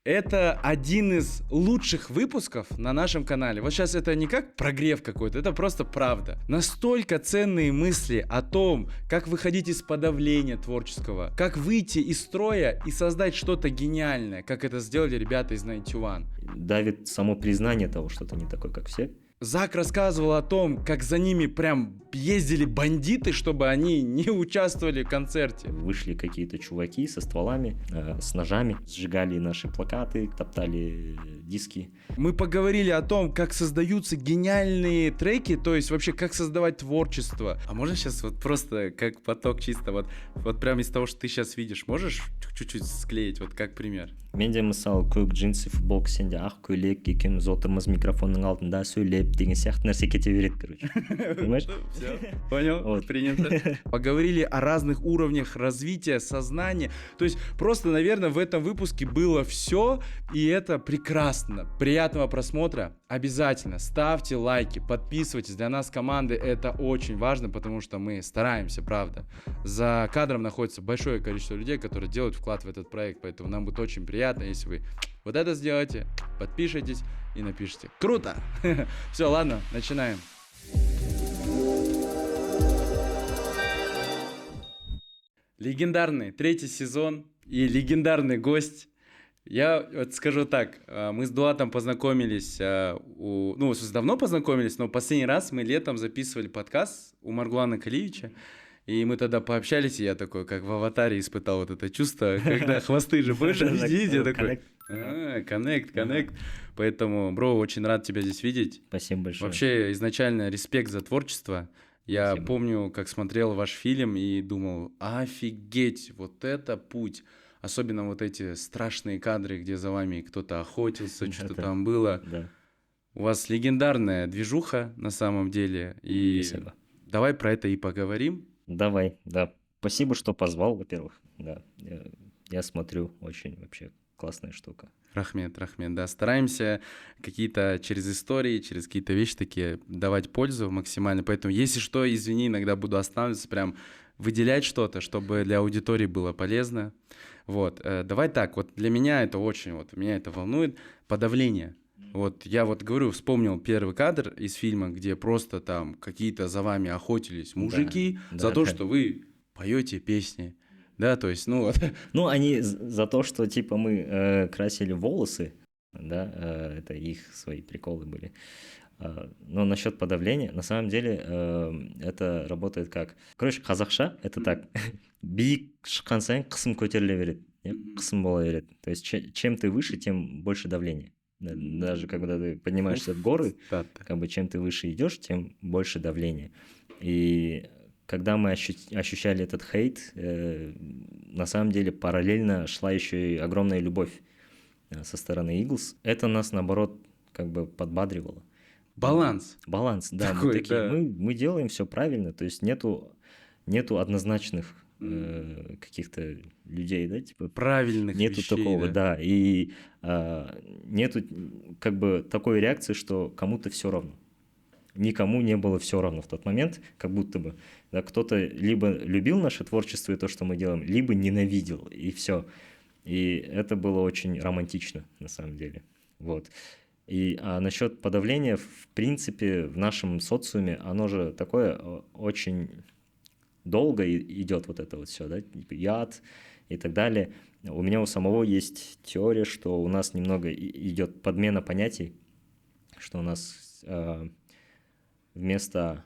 Это один из лучших выпусков на нашем канале. Вот сейчас это не как прогрев какой-то, это просто правда. Настолько ценные мысли о том, как выходить из подавления творческого, как выйти из строя и создать что-то гениальное, как это сделали ребята из 91. Давит само признание того, что ты не такой, как все. Зак рассказывал о том, как за ними прям ездили бандиты, чтобы они не участвовали в концерте. Вышли какие-то чуваки со стволами, с ножами, сжигали наши плакаты, топтали диски. Мы поговорили о том, как создаются гениальные треки, то есть вообще как создавать творчество. А можно сейчас вот просто как поток чисто вот прямо из того, что ты сейчас видишь, можешь чуть-чуть склеить, вот как пример? Менде мысалы көк джинсы футболка, сенде ақ көйлек, екеуміз отырмыз микрофонның алдында сөйлеп деген сияқты нәрсе кете береді, короче. Понимаешь? Все, понял, вот. Принято. Поговорили о разных уровнях развития сознания. То есть просто, наверное, в этом выпуске было все, и это прекрасно. Приятного просмотра. Обязательно ставьте лайки, подписывайтесь. Для нас, команды, это очень важно, потому что мы стараемся, правда. За кадром находится большое количество людей, которые делают вклад в этот проект, поэтому нам будет очень приятно, если вы вот это сделаете, подпишитесь и напишите. Круто! Все, ладно, начинаем. Легендарный третий сезон и легендарный гость. Я вот скажу так, мы с Дулатом познакомились, давно познакомились, но последний раз мы летом записывали подкаст у Маргулана Калиевича, и мы тогда пообщались, и я такой, как в «Аватаре», испытал вот это чувство, когда хвосты же больше видеть, я такой, коннект. Поэтому, бро, очень рад тебя здесь видеть. Спасибо большое. Вообще, изначально респект за творчество. Я Спасибо. помню, как смотрел ваш фильм и думал, офигеть, вот это путь. Особенно вот эти страшные кадры, где за вами кто-то охотился, что-то там было. Да. У вас легендарная движуха на самом деле. И Спасибо. давай про это и поговорим. Давай, да. Спасибо, что позвал, во-первых. Да. Я смотрю, очень вообще классная штука. Рахмет, да. Стараемся какие-то через истории, через какие-то вещи такие давать пользу максимально. Поэтому, если что, извини, иногда буду останавливаться, прям выделять что-то, чтобы для аудитории было полезно. Вот, давай так, вот для меня это очень, вот меня это волнует, подавление. Вот я вот говорю, вспомнил первый кадр из фильма, где просто там какие-то за вами охотились мужики за то, что вы поете песни. Да, то есть, ну... Ну, они за то, что, типа, мы красили волосы, да, это их свои приколы были. Но насчет подавления, на самом деле, это работает как... Короче, қазақша — это так. Биік шыққан сайын қысым көтеріле береді, қысым бола береді. То есть, чем ты выше, тем больше давления. Даже когда ты поднимаешься в горы, как бы чем ты выше идешь, тем больше давления. И когда мы ощущали этот хейт, на самом деле параллельно шла еще и огромная любовь со стороны Eagles. Это нас, наоборот, как бы подбадривало. Баланс, да. такой, мы такие, да. мы делаем все правильно, то есть нету однозначных каких-то людей, да, типа правильных нету вещей, такого, да, и нету как бы такой реакции, что кому-то все равно. Никому не было все равно в тот момент, как будто бы, да, кто-то либо любил наше творчество и то, что мы делаем, либо ненавидел, и все. И это было очень романтично, на самом деле. Вот. А насчет подавления, в принципе, в нашем социуме, оно же такое очень долго идет вот это вот все, да, типа яд и так далее. У меня у самого есть теория, что у нас немного идет подмена понятий, что у нас вместо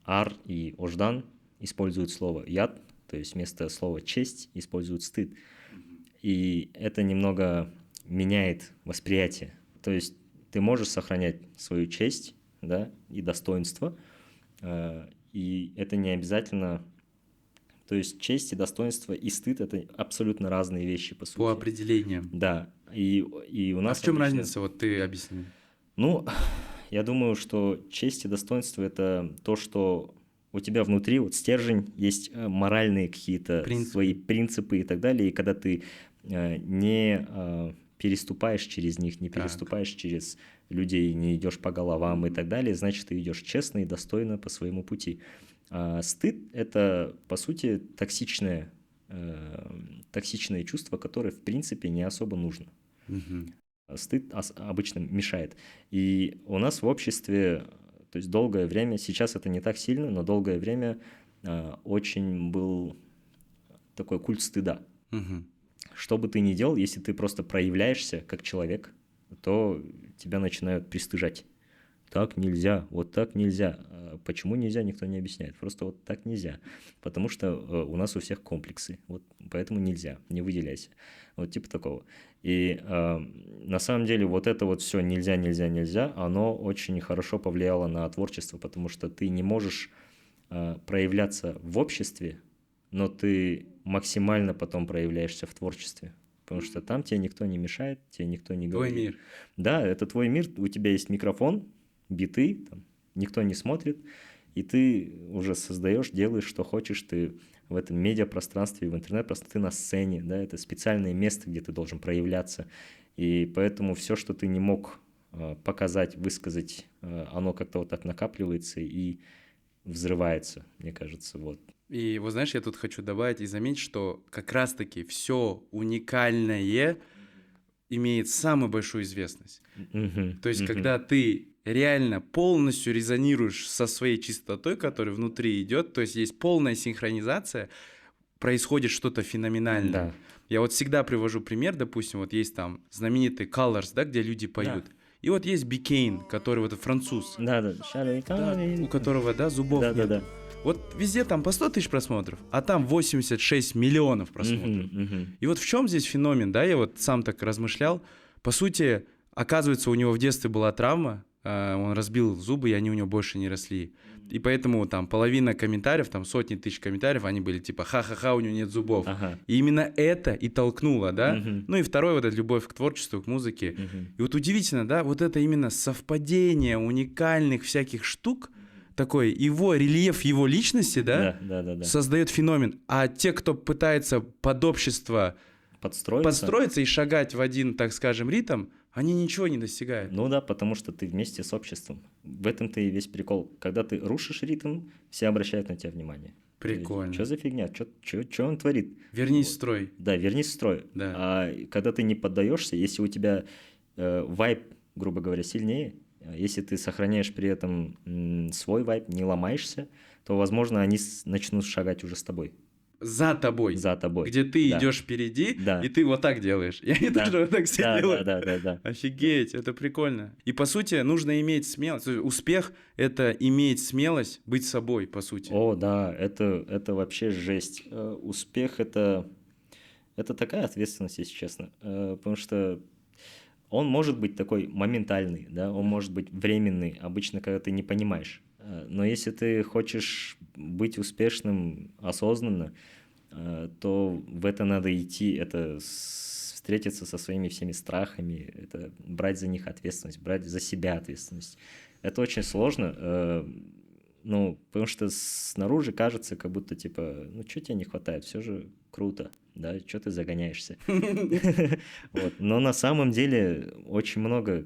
ар и ождан используют слово яд, то есть вместо слова честь используют стыд. И это немного меняет восприятие. То есть ты можешь сохранять свою честь, да, и достоинство, и это не обязательно... То есть честь и достоинство и стыд — это абсолютно разные вещи, по сути. По определениям. Да, и у нас... А в чем разница, вот ты объясни. Ну, я думаю, что честь и достоинство — это то, что у тебя внутри, вот стержень, есть моральные какие-то свои принципы и так далее, и когда ты не переступаешь через них, не переступаешь через людей, не идешь по головам и так далее, значит, ты идешь честно и достойно по своему пути. А стыд — это, по сути, токсичное чувство, которое, в принципе, не особо нужно. Мгм. Стыд обычно мешает. И у нас в обществе, то есть долгое время, сейчас это не так сильно, но долгое время очень был такой культ стыда. Мгм. Что бы ты ни делал, если ты просто проявляешься как человек, то тебя начинают пристыжать. Так нельзя, вот так нельзя. Почему нельзя, никто не объясняет. Просто вот так нельзя. Потому что у нас у всех комплексы. Вот поэтому нельзя, не выделяйся. Вот типа такого. И на самом деле вот это вот все нельзя, нельзя, нельзя, оно очень хорошо повлияло на творчество, потому что ты не можешь проявляться в обществе, но ты максимально потом проявляешься в творчестве. Потому что там тебе никто не мешает, тебе никто не Твой говорит. мир. Да, это твой мир, у тебя есть микрофон, биты, там, никто не смотрит, и ты уже создаешь, делаешь, что хочешь, ты в этом медиапространстве, в интернет-пространстве, ты на сцене, да, это специальное место, где ты должен проявляться, и поэтому все, что ты не мог показать, высказать, оно как-то вот так накапливается и взрывается, мне кажется, вот. И вот знаешь, я тут хочу добавить и заметить, что как раз-таки все уникальное имеет самую большую известность. Мгм, То есть, мгм. когда ты реально полностью резонируешь со своей чистотой, которая внутри идет, то есть есть полная синхронизация, происходит что-то феноменальное. Да. Я вот всегда привожу пример, допустим, вот есть там знаменитый Colors, да, где люди поют. И вот есть Бикейн, который вот француз, Да, да, да, у которого, да, зубов да, да, нету. да. Вот везде там по 100 тысяч просмотров, а там 86 миллионов просмотров. И вот в чем здесь феномен, да, я вот сам так размышлял. По сути, оказывается, у него в детстве была травма, он разбил зубы, и они у него больше не росли. И поэтому там половина комментариев, там сотни тысяч комментариев, они были типа ха-ха-ха, у него нет зубов. Ага. И именно это и толкнуло, да? Мгм. Ну и второй вот эта любовь к творчеству, к музыке. Мгм. И вот удивительно, да, вот это именно совпадение уникальных всяких штук, такой его рельеф его личности, да, Да. создает феномен. А те, кто пытается под общество подстроиться и шагать в один, так скажем, ритм, они ничего не достигают. Ну да, потому что ты вместе с обществом. В этом-то и весь прикол. Когда ты рушишь ритм, все обращают на тебя внимание. Прикольно. Что за фигня? Что он творит? Вернись в строй. Да, вернись в строй. Да. А когда ты не поддаешься, если у тебя вайб, грубо говоря, сильнее, если ты сохраняешь при этом свой вайб, не ломаешься, то, возможно, они начнут шагать уже с тобой. За тобой. За тобой. Где ты Да. идешь впереди, Да. и ты вот так делаешь. И они Да. тоже вот так все Да, делают. да. Офигеть, это прикольно. И по сути нужно иметь смелость. То есть успех — это иметь смелость быть собой, по сути. О, да, это вообще жесть. Успех это такая ответственность, если честно. Потому что он может быть такой моментальный, да, он может быть временный, обычно, когда ты не понимаешь. Но если ты хочешь быть успешным осознанно, то в это надо идти, это встретиться со своими всеми страхами, это брать за них ответственность, брать за себя ответственность. Это очень сложно, ну, потому что снаружи кажется, как будто, типа, ну, что тебе не хватает, все же круто, да, что ты загоняешься. Вот. Но на самом деле очень много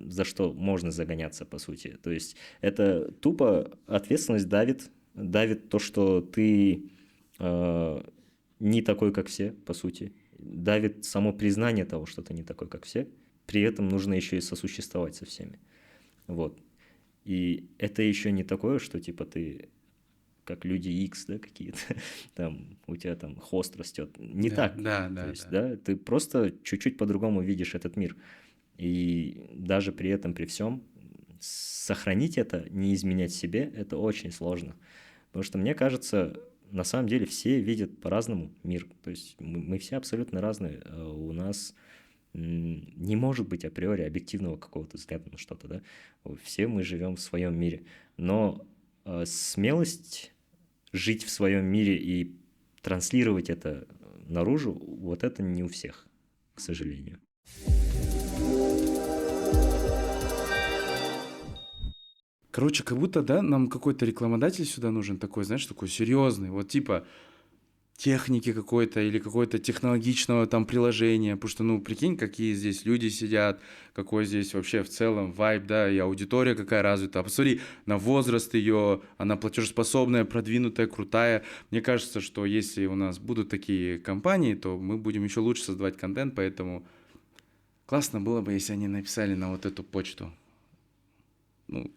за что можно загоняться, по сути. То есть это тупо ответственность давит то, что ты не такой, как все, по сути. Давит само признание того, что ты не такой, как все. При этом нужно еще и сосуществовать со всеми. Вот. И это еще не такое, что типа ты как люди X, да, какие-то, там, у тебя там хвост растет. Не так. Да. То есть, да, ты просто чуть-чуть по-другому видишь этот мир. И даже при этом, при всем, сохранить это, не изменять себе, это очень сложно. Потому что, мне кажется, на самом деле все видят по-разному мир. То есть мы все абсолютно разные. У нас не может быть априори объективного какого-то взгляда на что-то, да. Все мы живем в своем мире. Но смелость жить в своем мире и транслировать это наружу, вот это не у всех, к сожалению. Короче, как будто, да, нам какой-то рекламодатель сюда нужен такой, знаешь, такой серьезный, вот типа техники какой-то или какой-то технологичного там приложения, потому что, ну, прикинь, какие здесь люди сидят, какой здесь вообще в целом вайб, да, и аудитория какая развита. А посмотри на возраст ее, она платежеспособная, продвинутая, крутая. Мне кажется, что если у нас будут такие компании, то мы будем еще лучше создавать контент, поэтому Классно было бы, если они написали на вот эту почту. Ну,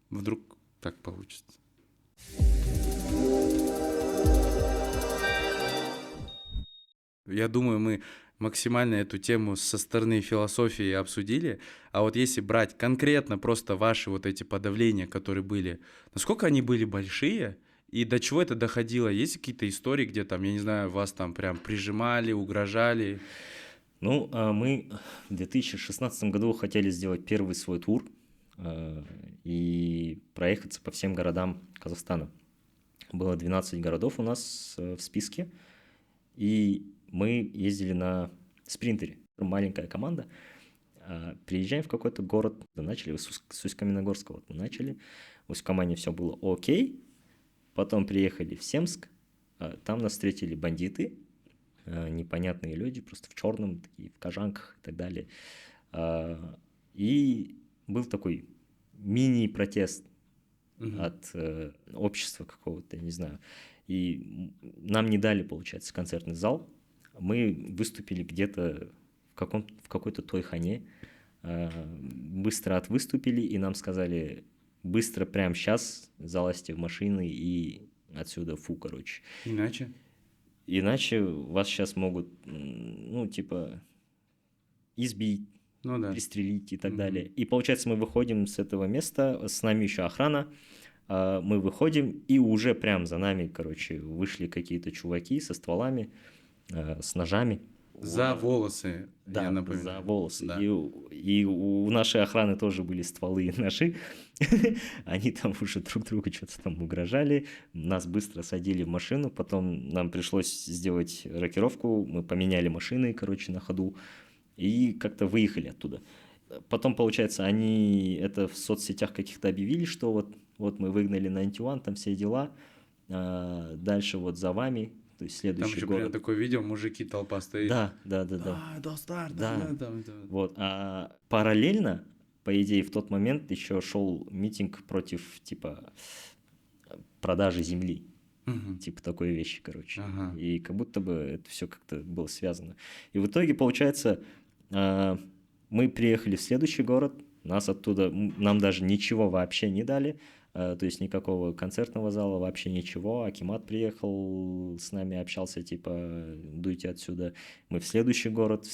вдруг так получится. Я думаю, мы максимально эту тему со стороны философии обсудили. А вот если брать конкретно просто ваши вот эти подавления, которые были, насколько они были большие и до чего это доходило? Есть какие-то истории, где там, я не знаю, вас там прям прижимали, угрожали? Ну, мы в 2016 году хотели сделать первый свой тур и проехаться по всем городам Казахстана. Было 12 городов у нас в списке, и мы ездили на спринтере. Маленькая команда. Приезжаем в какой-то город, начали с Усть-Каменогорска, вот мы начали. В Усть-Камане все было окей. Потом приехали в Семск, там нас встретили бандиты, непонятные люди, просто в черном, такие, в кожанках и так далее. И был такой мини-протест от общества какого-то, я не знаю. И нам не дали, получается, концертный зал. Мы выступили где-то в какой-то тойхане, быстро отвыступили, и нам сказали, быстро, прямо сейчас залазьте в машины и отсюда фу, короче. Иначе? Иначе вас сейчас могут, ну, типа, избить, Ну да. пристрелить и так далее. И получается, мы выходим с этого места, с нами еще охрана, мы выходим, и уже прям за нами, короче, вышли какие-то чуваки со стволами, с ножами. За волосы, Да, я напоминаю. за волосы. Да. И у нашей охраны тоже были стволы и ножи. Они там уже друг другу что-то там угрожали. Нас быстро садили в машину. Потом нам пришлось сделать рокировку. Мы поменяли машины, короче, на ходу. И как-то выехали оттуда. Потом, получается, они это в соцсетях каких-то объявили, что вот мы выгнали 91, там все дела. Дальше вот за вами. То есть Там следующий еще город. прям такое видео, мужики, толпа стоит. Да. Достар, Да. там. Вот. А параллельно, по идее, в тот момент еще шел митинг против, типа, продажи земли. Мгм. Типа такой вещи, короче. Ага. И как будто бы это все как-то было связано. И в итоге, получается, мы приехали в следующий город, нас оттуда, нам даже ничего вообще не дали, то есть никакого концертного зала, вообще ничего. Акимат приехал, с нами общался, типа, дуйте отсюда. Мы в следующий город,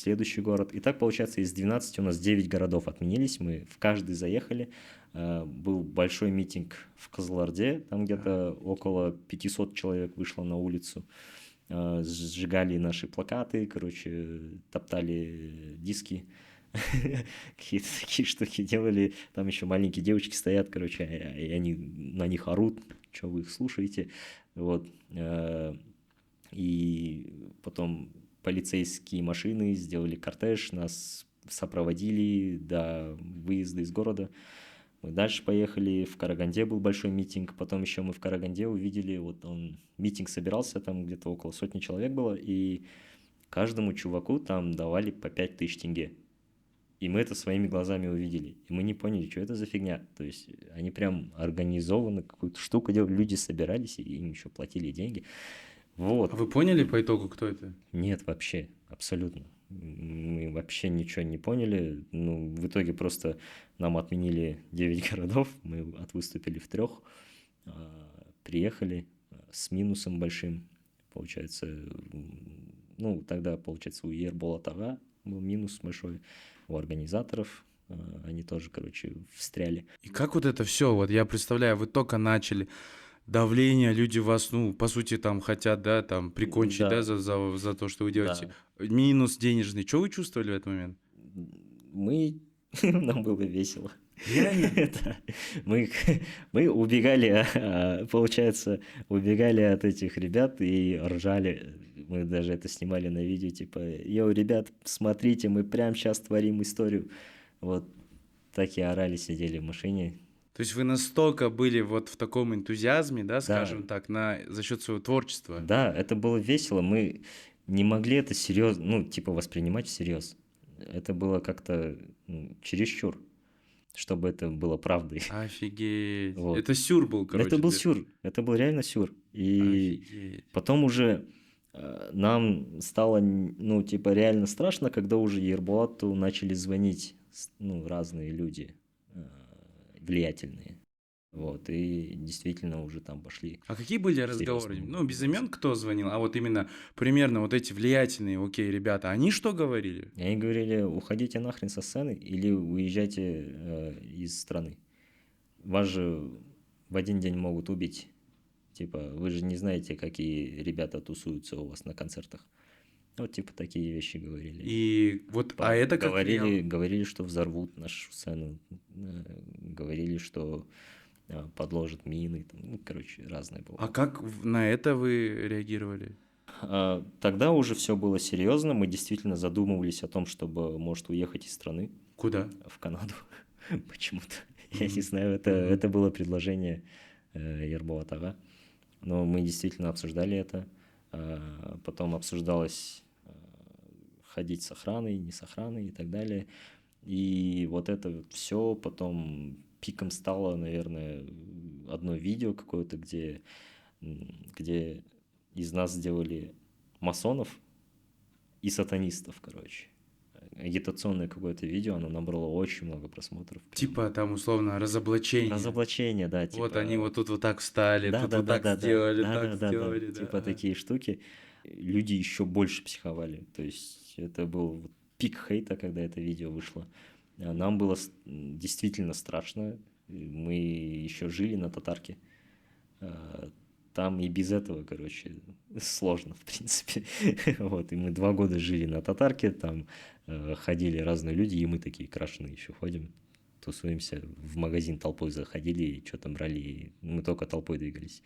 И так, получается, из 12 у нас 9 городов отменились, мы в каждый заехали. Был большой митинг в Кызылорде, там где-то около 500 человек вышло на улицу. Сжигали наши плакаты, короче, топтали диски. Какие-то такие штуки делали. Там еще маленькие девочки стоят, короче, и они на них орут, что вы их слушаете. Вот. И потом полицейские машины сделали кортеж, нас сопроводили до выезда из города. Мы дальше поехали, в Караганде был большой митинг, потом еще мы в Караганде увидели, вот он, митинг собирался, там где-то около 100 человек было, и каждому чуваку там давали по 5000 тенге. И мы это своими глазами увидели. И мы не поняли, что это за фигня. То есть они прям организованно какую-то штуку делали, люди собирались, и им еще платили деньги. Вот. А вы поняли по итогу, кто это? Нет, вообще, абсолютно. Мы вообще ничего не поняли. Ну, в итоге просто нам отменили 9 городов, мы отвыступили в 3, приехали с минусом большим, получается. Ну, тогда, получается, у Ерболатова был минус большой, у организаторов, они тоже, короче, встряли. И как вот это все, вот я представляю, вы только начали, давление, люди вас, ну, по сути, там хотят, да, там, прикончить, да, Да. за то, что вы делаете. Да. Минус денежный. Что вы чувствовали в этот момент? Нам было весело. Реально? Да. Мы убегали, получается, убегали от этих ребят и ржали. Мы даже это снимали на видео, типа, йоу, ребят, смотрите, мы прямо сейчас творим историю. Вот так и орали, сидели в машине. То есть вы настолько были вот в таком энтузиазме, да, скажем так, за счет своего творчества? Да, это было весело. Мы не могли это серьезно, ну, типа, воспринимать всерьез. Это было как-то чересчур, чтобы это было правдой. Офигеть. Вот. Это сюр был, короче. Это был сюр, это был реально сюр. И Офигеть. потом уже Нам стало, ну, типа, реально страшно, когда уже Ерболату начали звонить, ну, разные люди влиятельные. Вот, и действительно уже там пошли А какие были разговоры? серьезные Ну, без вопросы. имен кто звонил, а вот именно примерно вот эти влиятельные, окей, ребята, они что говорили? И они говорили, уходите нахрен со сцены или уезжайте из страны. Вас же в один день могут убить. Типа, вы же не знаете, какие ребята тусуются у вас на концертах. Вот, типа, такие вещи говорили. И вот, а это как влияло? Говорили, что взорвут нашу сцену. Говорили, что подложат мины. Там, ну, короче, разное было. А как на это вы реагировали? Тогда уже все было серьезно. Мы действительно задумывались о том, чтобы, может, уехать из страны Куда? в Канаду. Почему-то. Я не Мгм. знаю, это было предложение Ерболатага. Но мы действительно обсуждали это. Потом обсуждалось ходить с охраной, не с охраной и так далее. И вот это все потом пиком стало, наверное, одно видео какое-то, где из нас сделали масонов и сатанистов, короче. Агитационное какое-то видео, оно набрало очень много просмотров. Прям. Типа там условно разоблачение. Разоблачение, да, Вот типа... они вот тут вот так встали, Да, тут да, вот да, так да, сделали, да, так да, да, да, сделали, да. типа такие штуки. Люди еще больше психовали. То есть это был вот пик хейта, когда это видео вышло. Нам было действительно страшно. Мы еще жили на Татарке. Там и без этого, короче, сложно, в принципе. Вот, и мы 2 года жили на Татарке, там ходили разные люди, и мы такие крашеные еще ходим, тусуемся, в магазин толпой заходили, и что-то брали, и мы только толпой двигались.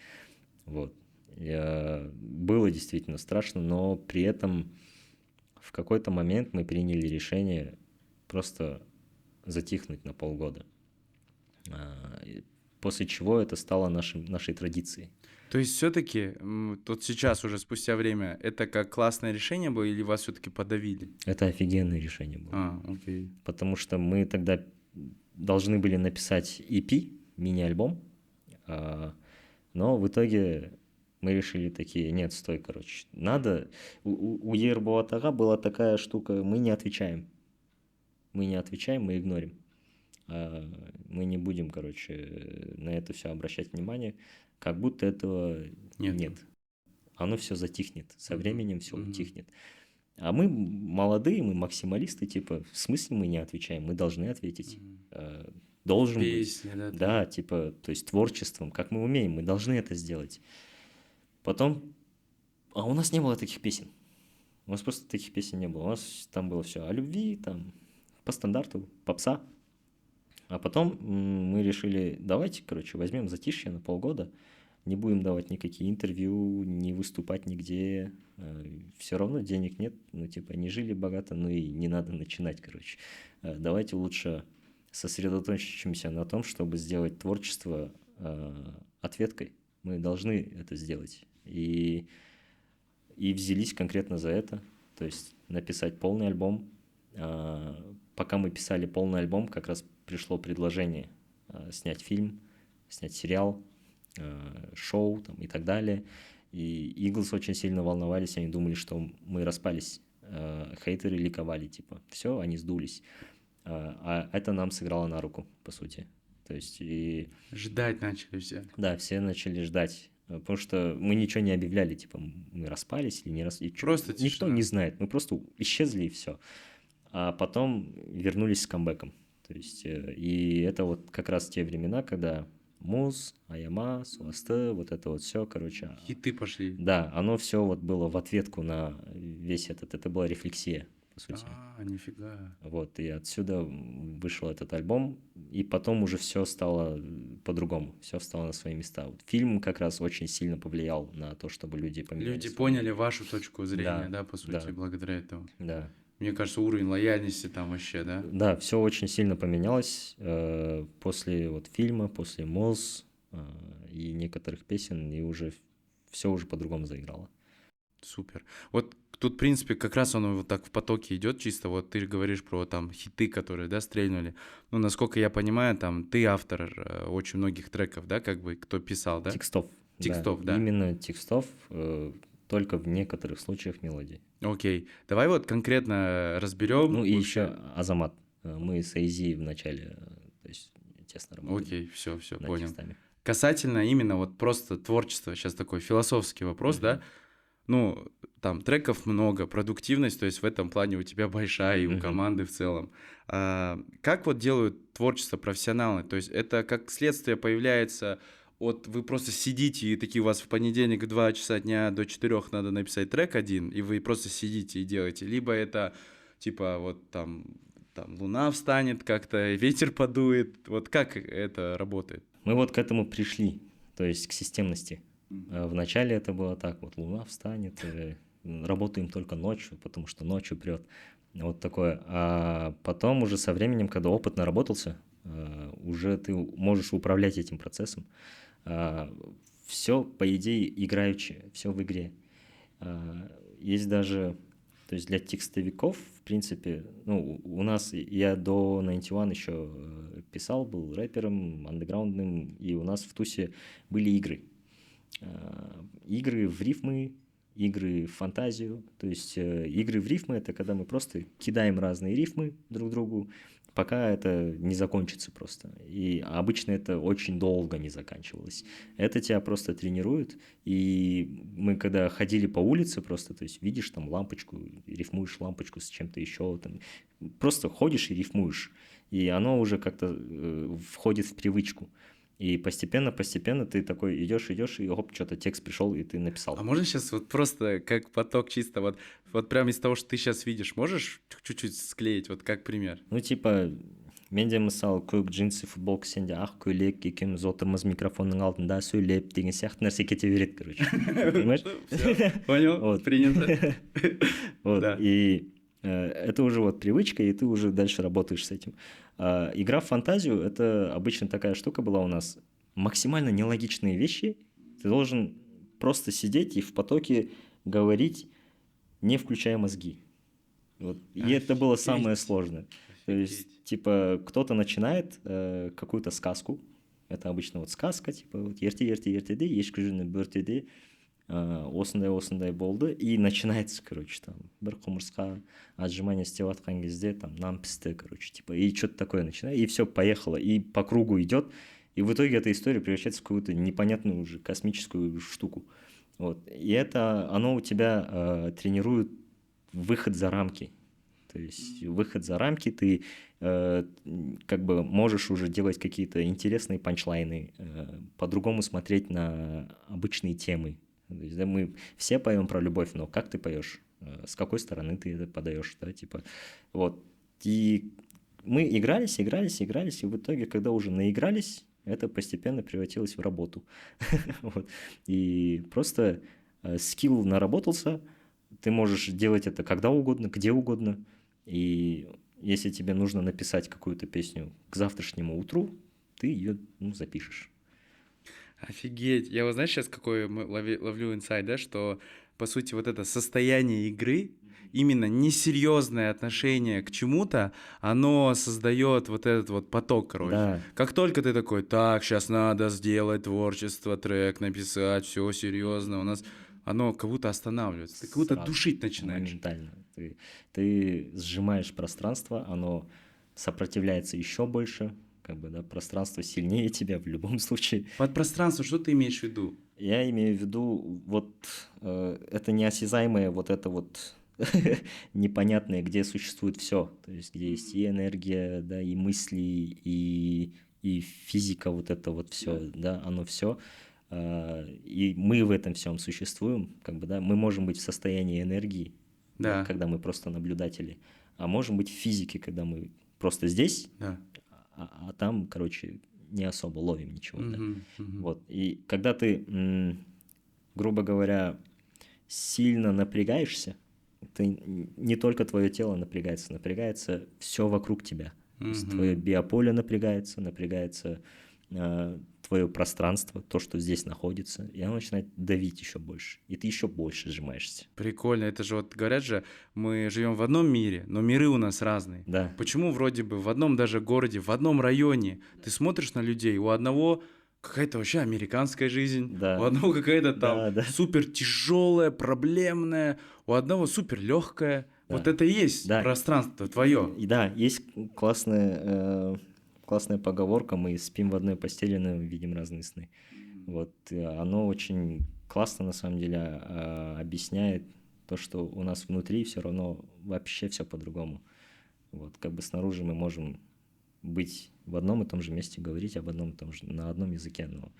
Вот. Было действительно страшно, но при этом в какой-то момент мы приняли решение просто затихнуть на полгода. После чего это стало нашей традицией. То есть все-таки вот сейчас уже спустя время это как классное решение было или вас все-таки подавили? Это офигенное решение было. Окей. Потому что мы тогда должны были написать EP, мини-альбом, но в итоге мы решили такие, нет, стой, короче, надо... У Ерболатага была такая штука, мы не отвечаем. Мы не отвечаем, мы игнорим. Мы не будем, короче, на это все обращать внимание, как будто этого нет. Оно все затихнет, со временем все утихнет. А мы молодые, мы максималисты, типа, в смысле мы не отвечаем, мы должны ответить. Должен Песни, быть. Да, типа, то есть творчеством, как мы умеем, мы должны это сделать. Потом, а у нас не было таких песен. У нас просто таких песен не было. У нас там было все о любви, там, по стандарту, попса. А потом мы решили, давайте, короче, возьмем затишье на полгода, не будем давать никакие интервью, не выступать нигде, все равно денег нет, ну, типа, не жили богато, ну и не надо начинать, короче. Давайте лучше сосредоточимся на том, чтобы сделать творчество ответкой. Мы должны это сделать. И взялись конкретно за это, то есть написать полный альбом. Пока мы писали полный альбом, как раз пришло предложение снять фильм, снять сериал, шоу там, и так далее. И Eagles очень сильно волновались, они думали, что мы распались. Хейтеры ликовали, типа, все, они сдулись. А это нам сыграло на руку, по сути. То есть и... Ждать начали все. Да, все начали ждать. Потому что мы ничего не объявляли, типа, мы распались или не распались. Просто никто тишина. не знает, мы просто исчезли и все. А потом вернулись с камбэком. То есть, и это вот как раз те времена, когда Муз, Аяма, Суасте, вот это вот все, короче. Хиты пошли. Да, оно все вот было в ответку на весь это была рефлексия, по сути. Нифига. Вот, и отсюда вышел этот альбом, и потом уже все стало по-другому, все встало на свои места. Вот фильм как раз очень сильно повлиял на то, чтобы люди поменяли. Люди поняли вашу точку зрения, да, по сути, да. благодаря этому. Да. Мне кажется, уровень лояльности там вообще, да? Да, все очень сильно поменялось после вот фильма, после Моз и некоторых песен, и уже все уже по-другому заиграло. Супер. Вот тут, в принципе, как раз оно вот так в потоке идет чисто. Вот ты говоришь про там хиты, которые, да, стрельнули. Ну, насколько я понимаю, там ты автор очень многих треков, да, как бы, кто писал, да? Текстов. Текстов, да. Именно текстов. только в некоторых случаях мелодии. Окей. Давай вот конкретно разберем. Ну и еще Азамат. Мы с Айзи вначале, то есть тесно работали Окей, все, над понял. текстами. Касательно именно вот просто творчества, сейчас такой философский вопрос, да? Ну, там треков много, продуктивность, то есть в этом плане у тебя большая и у команды в целом. Как вот делают творчество профессионалы? То есть это как следствие появляется от вы просто сидите и такие у вас в понедельник в 2 часа дня до 4 надо написать трек один, и вы просто сидите и делаете. Либо это типа вот там луна встанет как-то, ветер подует. Вот как это работает? Мы вот к этому пришли, то есть к системности. Вначале это было так, вот луна встанет, работаем только ночью, потому что ночью прет. Вот такое. А потом уже со временем, когда опыт наработался, уже ты можешь управлять этим процессом. Все, по идее, играючи, все в игре. Есть даже, то есть для текстовиков, в принципе, ну, у нас, я до 91 еще писал, был рэпером, андеграундным, и у нас в Тусе были игры. Игры в рифмы, игры в фантазию. То есть игры в рифмы — это когда мы просто кидаем разные рифмы друг другу, пока это не закончится просто. И обычно это очень долго не заканчивалось. Это тебя просто тренирует. И мы когда ходили по улице просто, то есть видишь там лампочку, рифмуешь лампочку с чем-то еще, там, просто ходишь и рифмуешь. И оно уже как-то входит в привычку. И постепенно ты такой идешь, и хоп, что-то текст пришел, и ты написал. А можно сейчас вот просто как поток чисто вот прямо из того, что ты сейчас видишь, можешь чуть-чуть склеить, вот как пример? Ну, типа, менде мысалы көк джинсы футболка сенде ақ көйлек екеуміз отырмыз микрофонның алдында сөйлеп деген сияқты нәрсе кете береді, короче. Понимаешь? Понял, Вот. принято. Вот. Да. И это уже вот привычка, и ты уже дальше работаешь с этим. Игра в фантазию — это обычно такая штука была у нас. Максимально нелогичные вещи. Ты должен просто сидеть и в потоке говорить, не включая мозги. Вот. И это было самое сложное. То есть, типа, кто-то начинает какую-то сказку. Это обычно вот сказка, типа, вот ертеде, ешкі жүні бөртеде, осындай болды, и начинается, короче, там, бір құмырсқа отжимание істеп жатқан кезде, там, нан пісті, короче, типа, и что-то такое начинает, и все, поехало, и по кругу идет, и в итоге эта история превращается в какую-то непонятную уже космическую штуку. Вот. И это, оно у тебя тренирует выход за рамки. То есть выход за рамки, ты как бы можешь уже делать какие-то интересные панчлайны, по-другому смотреть на обычные темы. То есть, да, мы все поем про любовь, но как ты поешь? С какой стороны ты это подаешь? Да, типа, вот. И мы игрались, и в итоге, когда уже наигрались, это постепенно превратилось в работу. Вот. И просто скилл наработался, ты можешь делать это когда угодно, где угодно. И если тебе нужно написать какую-то песню к завтрашнему утру, ты ее запишешь. Офигеть. Я вот знаешь сейчас какой ловлю инсайд, да, что по сути вот это состояние игры, именно несерьезное отношение к чему-то, оно создает вот этот вот поток, короче. Да. Как только ты такой, так, сейчас надо сделать творчество, трек написать, все серьезно, у нас оно как будто останавливается, ты как будто Сразу, душить начинаешь. Моментально. Ты сжимаешь пространство, оно сопротивляется еще больше, как бы, да, пространство сильнее тебя в любом случае. Под пространство что ты имеешь в виду? Я имею в виду вот это неосязаемое, вот это вот непонятное, где существует все, то есть где есть и энергия, да, и мысли, и физика, вот это вот все, да, оно все. И мы в этом всем существуем, как бы, да, мы можем быть в состоянии энергии, Да. когда мы просто наблюдатели, а можем быть в физике, когда мы просто здесь, Да. а там, короче, не особо ловим ничего. Да? Мгм. Вот. И когда ты, грубо говоря, сильно напрягаешься, ты, не только твое тело напрягается все вокруг тебя. То есть твое биополе напрягается твое пространство, то, что здесь находится, и оно начинает давить еще больше, и ты еще больше сжимаешься. Прикольно, это же вот говорят же, мы живем в одном мире, но миры у нас разные. Да. Почему вроде бы в одном даже городе, в одном районе ты смотришь на людей, у одного какая-то вообще американская жизнь, Да. у одного какая-то там Да, да. супер тяжелая, проблемная, у одного супер легкая. Вот Да. это и есть Да. пространство твое. И да, есть классная поговорка: мы спим в одной постели, но видим разные сны. Вот, оно очень классно, на самом деле, объясняет то, что у нас внутри все равно вообще все по-другому. Вот, как бы снаружи мы можем быть в одном и том же месте, говорить об одном и том же, на одном языке, но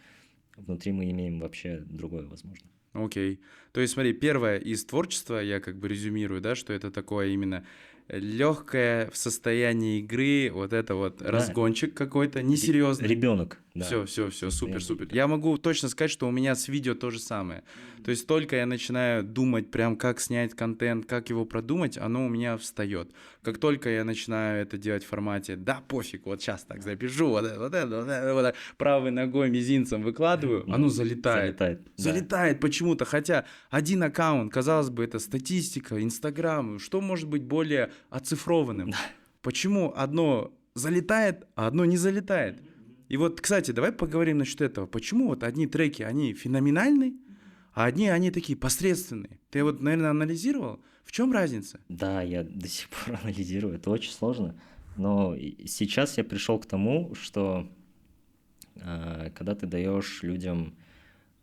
внутри мы имеем вообще другое, возможно. Окей. То есть, смотри, первое из творчества, я как бы резюмирую, да, что это такое именно легкое в состоянии игры, вот это вот Да. разгончик какой-то, несерьезный. Ребенок, да. Все, супер, Постоянно. супер. Я могу точно сказать, что у меня с видео то же самое. То есть только я начинаю думать прям, как снять контент, как его продумать, оно у меня встает. Как только я начинаю это делать в формате, да, пофиг, вот сейчас так запишу, вот это, правой ногой, мизинцем выкладываю, Да, оно залетает. залетает, да. Залетает почему-то, хотя один аккаунт, казалось бы, это статистика, Инстаграм, что может быть более оцифрованным? Почему одно залетает, а одно не залетает? И вот, кстати, давай поговорим насчет этого. Почему вот одни треки, они феноменальны, а одни, они такие посредственные? Ты вот, наверное, анализировал? В чем разница? Да, я до сих пор анализирую, это очень сложно. Но сейчас я пришел к тому, что когда ты даешь людям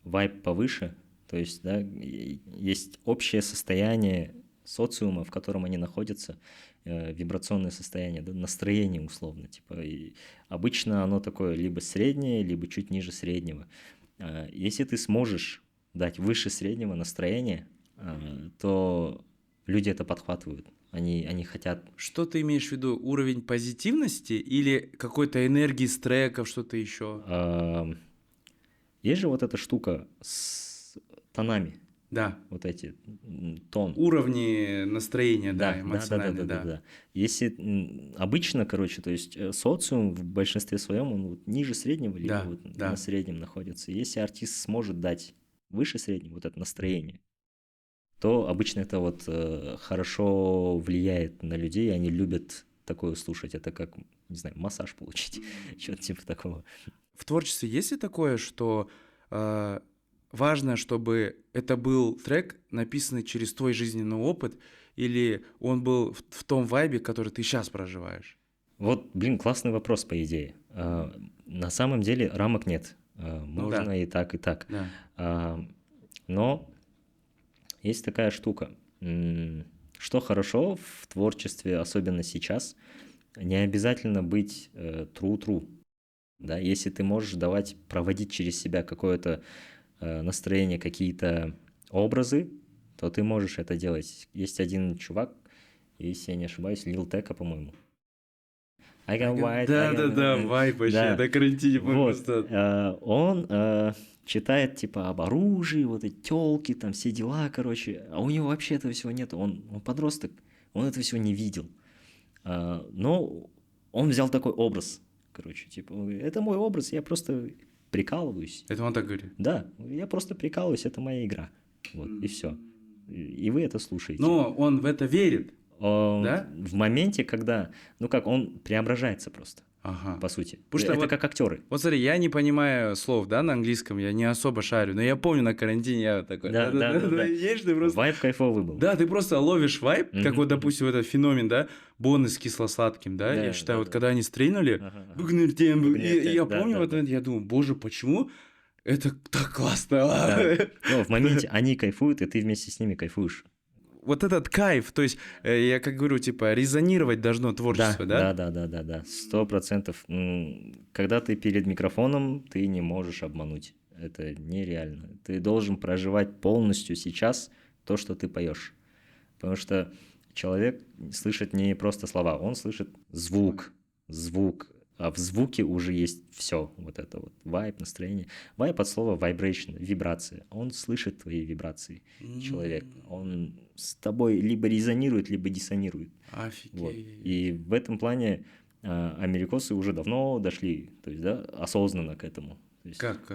вайб повыше, то есть, да, есть общее состояние социума, в котором они находятся, вибрационное состояние, да, настроение условно, типа, и обычно оно такое либо среднее, либо чуть ниже среднего. Если ты сможешь дать выше среднего настроение, то люди это подхватывают, они хотят. Что ты имеешь в виду? Уровень позитивности или какой-то энергии с треков, что-то еще? Есть же вот эта штука с тонами, Да. вот эти, тон. Уровни настроения, да, эмоциональные, да. Если обычно, короче, то есть социум в большинстве своем, он вот ниже среднего, либо Да, вот да. на среднем находится. Если артист сможет дать выше среднего вот это настроение, то обычно это вот хорошо влияет на людей, они любят такое слушать. Это как, не знаю, массаж получить, что-то типа такого. В творчестве есть ли такое, что важно, чтобы это был трек, написанный через твой жизненный опыт, или он был в том вайбе, который ты сейчас проживаешь? Вот, блин, классный вопрос, по идее. На самом деле рамок нет. Можно да. и так, и так. Да. Но есть такая штука. Что хорошо в творчестве, особенно сейчас, не обязательно быть true. Да? Если ты можешь проводить через себя какое-то настроение, какие-то образы, то ты можешь это делать. Есть один чувак, если я не ошибаюсь, Lil Tecca, по-моему. Да, вайб вообще, Да. на карантине Вот. просто. Он читает типа об оружии, вот эти тёлки, там все дела, короче. А у него вообще этого всего нет. Он подросток, он этого всего не видел. Но он взял такой образ, короче, типа, это мой образ, я просто прикалываюсь. Это он так говорит? Да, я просто прикалываюсь, это моя игра. Вот, и все. И вы это слушаете. Но он в это верит, да? В моменте, когда, он преображается просто, Ага. по сути. Потому что это вот- как актеры. Вот смотри, я не понимаю слов, да, на английском, я не особо шарю, но я помню на карантине я вот такой. Да. Едешь, ты просто... Вайб кайфовый был. Да, ты просто ловишь вайб, как Мгм. вот, допустим, этот феномен, да, Бонны с кисло-сладким, да, Да, я считаю, да, вот да. когда они стрельнули, Ага. Гугнертем, и я Да, помню да, в этот да. момент, я думаю, боже, почему это так классно? Да. Но в моменте они кайфуют, и ты вместе с ними кайфуешь. Вот этот кайф, то есть, я как говорю, типа, резонировать должно творчество, да? Да. 100%. Когда ты перед микрофоном, ты не можешь обмануть. Это нереально. Ты должен проживать полностью сейчас то, что ты поешь. Потому что человек слышит не просто слова, он слышит звук. А в звуке уже есть все. Вот это вот вайб, настроение. Вайб от слова vibration, вибрация. Он слышит твои вибрации, человек. Он с тобой либо резонирует, либо диссонирует. Офигеть. Вот. И в этом плане америкосы уже давно дошли, то есть, да, осознанно к этому. То есть, Как?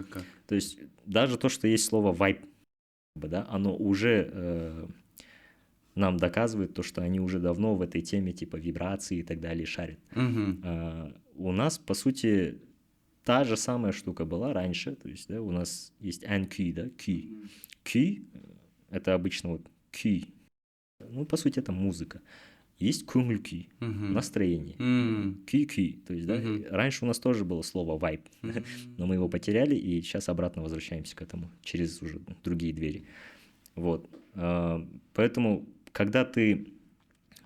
То есть даже то, что есть слово вайб, да, оно уже нам доказывает то, что они уже давно в этой теме типа вибрации и так далее шарят. Угу. У нас, по сути, та же самая штука была раньше, то есть, да, у нас есть NQ, да, Q. Q — это обычно вот Q, ну, по сути, это музыка. Есть кумульки, настроение, QQ, то есть, да, раньше у нас тоже было слово vibe, но мы его потеряли, и сейчас обратно возвращаемся к этому через уже другие двери. Вот, поэтому, когда ты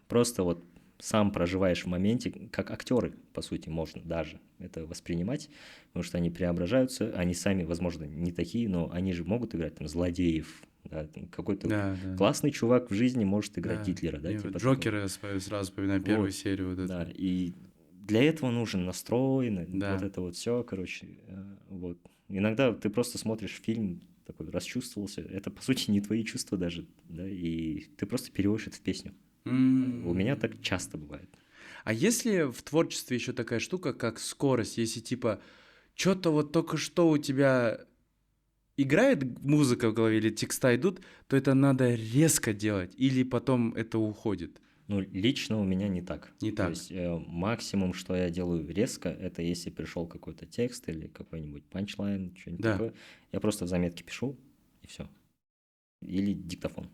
просто вот сам проживаешь в моменте, как актеры, по сути, можно даже это воспринимать, потому что они преображаются, они сами, возможно, не такие, но они же могут играть там злодеев, да, какой-то классный чувак в жизни может играть Гитлера, да, типа типа Джокера сразу вспоминаю первую серию. Вот да, и для этого нужен настрой, вот это вот все, короче, вот. Иногда ты просто смотришь фильм, такой расчувствовался, это, по сути, не твои чувства даже, да, и ты просто переводишь это в песню. У меня так часто бывает. А если в творчестве еще такая штука, как скорость, если типа что-то вот только что у тебя играет музыка в голове или текста идут, то это надо резко делать, или потом это уходит? Ну, лично у меня не так. Не так. То есть максимум, что я делаю резко, это если пришел какой-то текст или какой-нибудь панчлайн, что-нибудь такое, я просто в заметке пишу, и все. Или диктофон.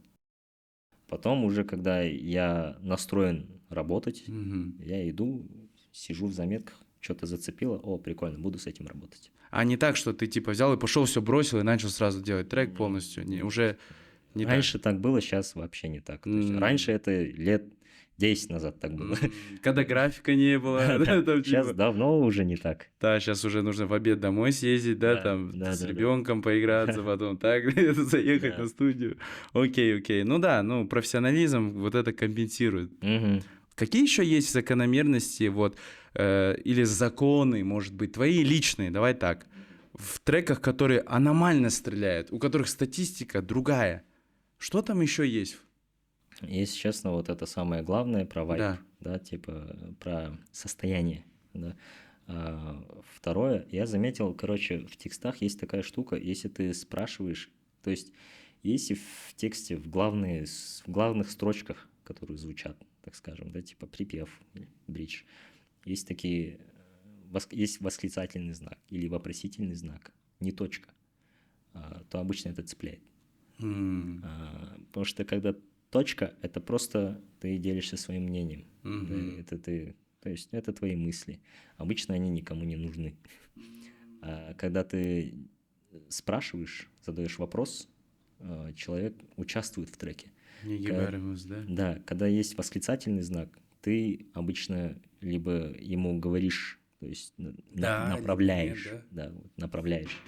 Потом уже, когда я настроен работать, я иду, сижу в заметках, что-то зацепило, о, прикольно, буду с этим работать. А не так, что ты типа взял и пошел, все бросил и начал сразу делать трек полностью. Уже не раньше так было, сейчас вообще не так. То есть раньше это лет 10 назад так было. Когда графика не было. Сейчас давно уже не так. Да, сейчас уже нужно в обед домой съездить, да, там с ребенком поиграться, потом так заехать на студию. Окей. Ну да, ну профессионализм вот это компенсирует. Какие еще есть закономерности, вот, или законы, может быть, твои личные, давай так, в треках, которые аномально стреляют, у которых статистика другая? Что там еще есть? Если честно, вот это самое главное про вайб, да, типа про состояние, да. Второе, я заметил, короче, в текстах есть такая штука, если ты спрашиваешь, то есть если в тексте в главных строчках, которые звучат, так скажем, да, типа припев, бридж, есть такие, есть восклицательный знак или вопросительный знак, не точка, то обычно это цепляет. Потому что когда точка — это просто ты делишься своим мнением. Да, это то есть это твои мысли. Обычно они никому не нужны. А когда ты спрашиваешь, задаешь вопрос, человек участвует в треке. Да, когда есть восклицательный знак, ты обычно либо ему говоришь, то есть направляешь. Направляешь.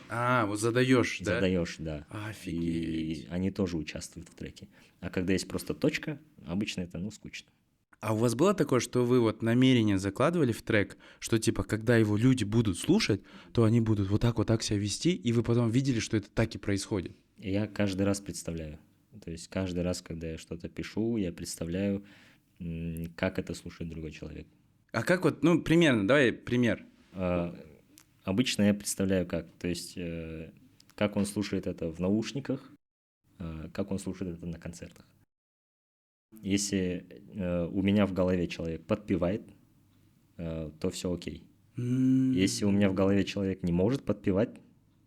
Вот задаешь, да? Задаешь, да. Офигеть. И они тоже участвуют в треке. А когда есть просто точка, обычно это, скучно. А у вас было такое, что вы вот намерение закладывали в трек, что типа, когда его люди будут слушать, то они будут вот так себя вести, и вы потом видели, что это так и происходит? Я каждый раз представляю. То есть каждый раз, когда я что-то пишу, я представляю, как это слушает другой человек. А как вот, примерно, давай пример. Обычно я представляю как, то есть как он слушает это в наушниках, как он слушает это на концертах. Если у меня в голове человек подпевает, то все окей. Если у меня в голове человек не может подпевать,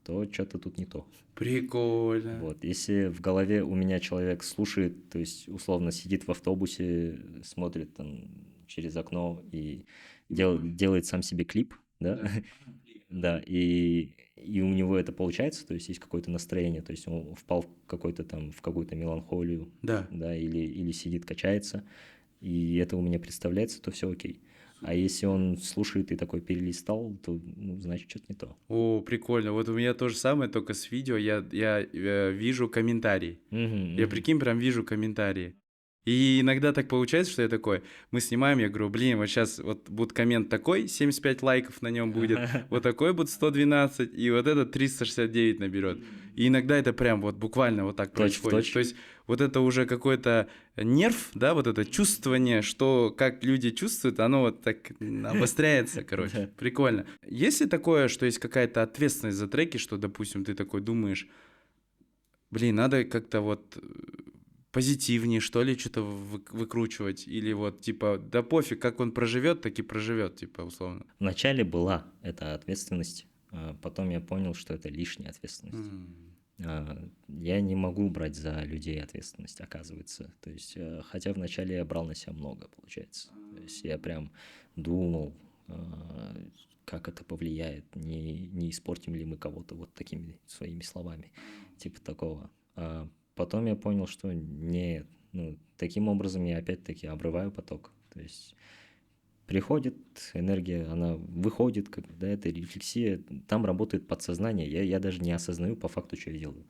то что-то тут не то. Прикольно. Вот. Если в голове у меня человек слушает, то есть условно сидит в автобусе, смотрит там через окно и делает сам себе клип, да, да, и у него это получается, то есть есть какое-то настроение, то есть он впал в какую-то меланхолию, да, или сидит, качается, и это у меня представляется, то все окей. А если он слушает и такой перелистал, то, значит, что-то не то. О, прикольно. Вот у меня то же самое, только с видео я вижу комментарии. Я, прикинь, прям вижу комментарии. И иногда так получается, что я такой, мы снимаем, я говорю, блин, вот сейчас вот будет коммент такой, 75 лайков на нем будет, вот такой будет 112, и вот этот 369 наберет. И иногда это прям вот буквально вот так происходит. То есть вот это уже какой-то нерв, да, вот это чувствование, что как люди чувствуют, оно вот так обостряется, короче. Прикольно. Есть ли такое, что есть какая-то ответственность за треки, что, допустим, ты такой думаешь, блин, надо как-то вот позитивнее, что ли, что-то выкручивать, или вот, типа, да пофиг, как он проживет, так и проживет, типа, условно. Вначале была эта ответственность, Потом я понял, что это лишняя ответственность. М. Я не могу брать за людей ответственность, оказывается. То есть, хотя вначале я брал на себя много, получается. То есть я прям думал, как это повлияет, не испортим ли мы кого-то вот такими своими словами, типа такого. А потом я понял, что нет, ну, таким образом я опять-таки обрываю поток. То есть приходит энергия, она выходит, когда это рефлексия, там работает подсознание, я даже не осознаю по факту, что я делаю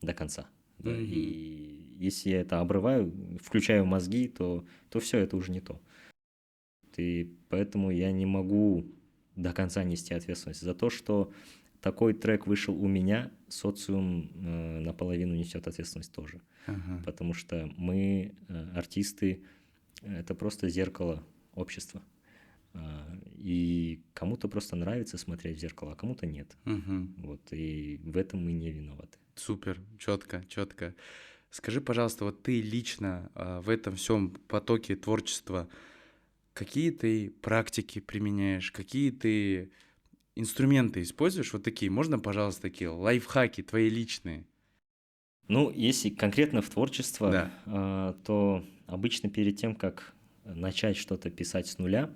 до конца. Да? Мгм. И если я это обрываю, включаю мозги, то все это уже не то. И поэтому я не могу до конца нести ответственность за то, что такой трек вышел у меня, социум наполовину несет ответственность тоже. Ага. Потому что мы, артисты, это просто зеркало общества. И кому-то просто нравится смотреть в зеркало, а кому-то нет. Мгм. Вот, и в этом мы не виноваты. Супер, четко, четко. Скажи, пожалуйста, вот ты лично в этом всем потоке творчества какие ты практики применяешь, какие ты инструменты используешь? Вот такие, можно, пожалуйста, такие лайфхаки твои личные? Ну, если конкретно в творчество, Да. то обычно перед тем, как начать что-то писать с нуля,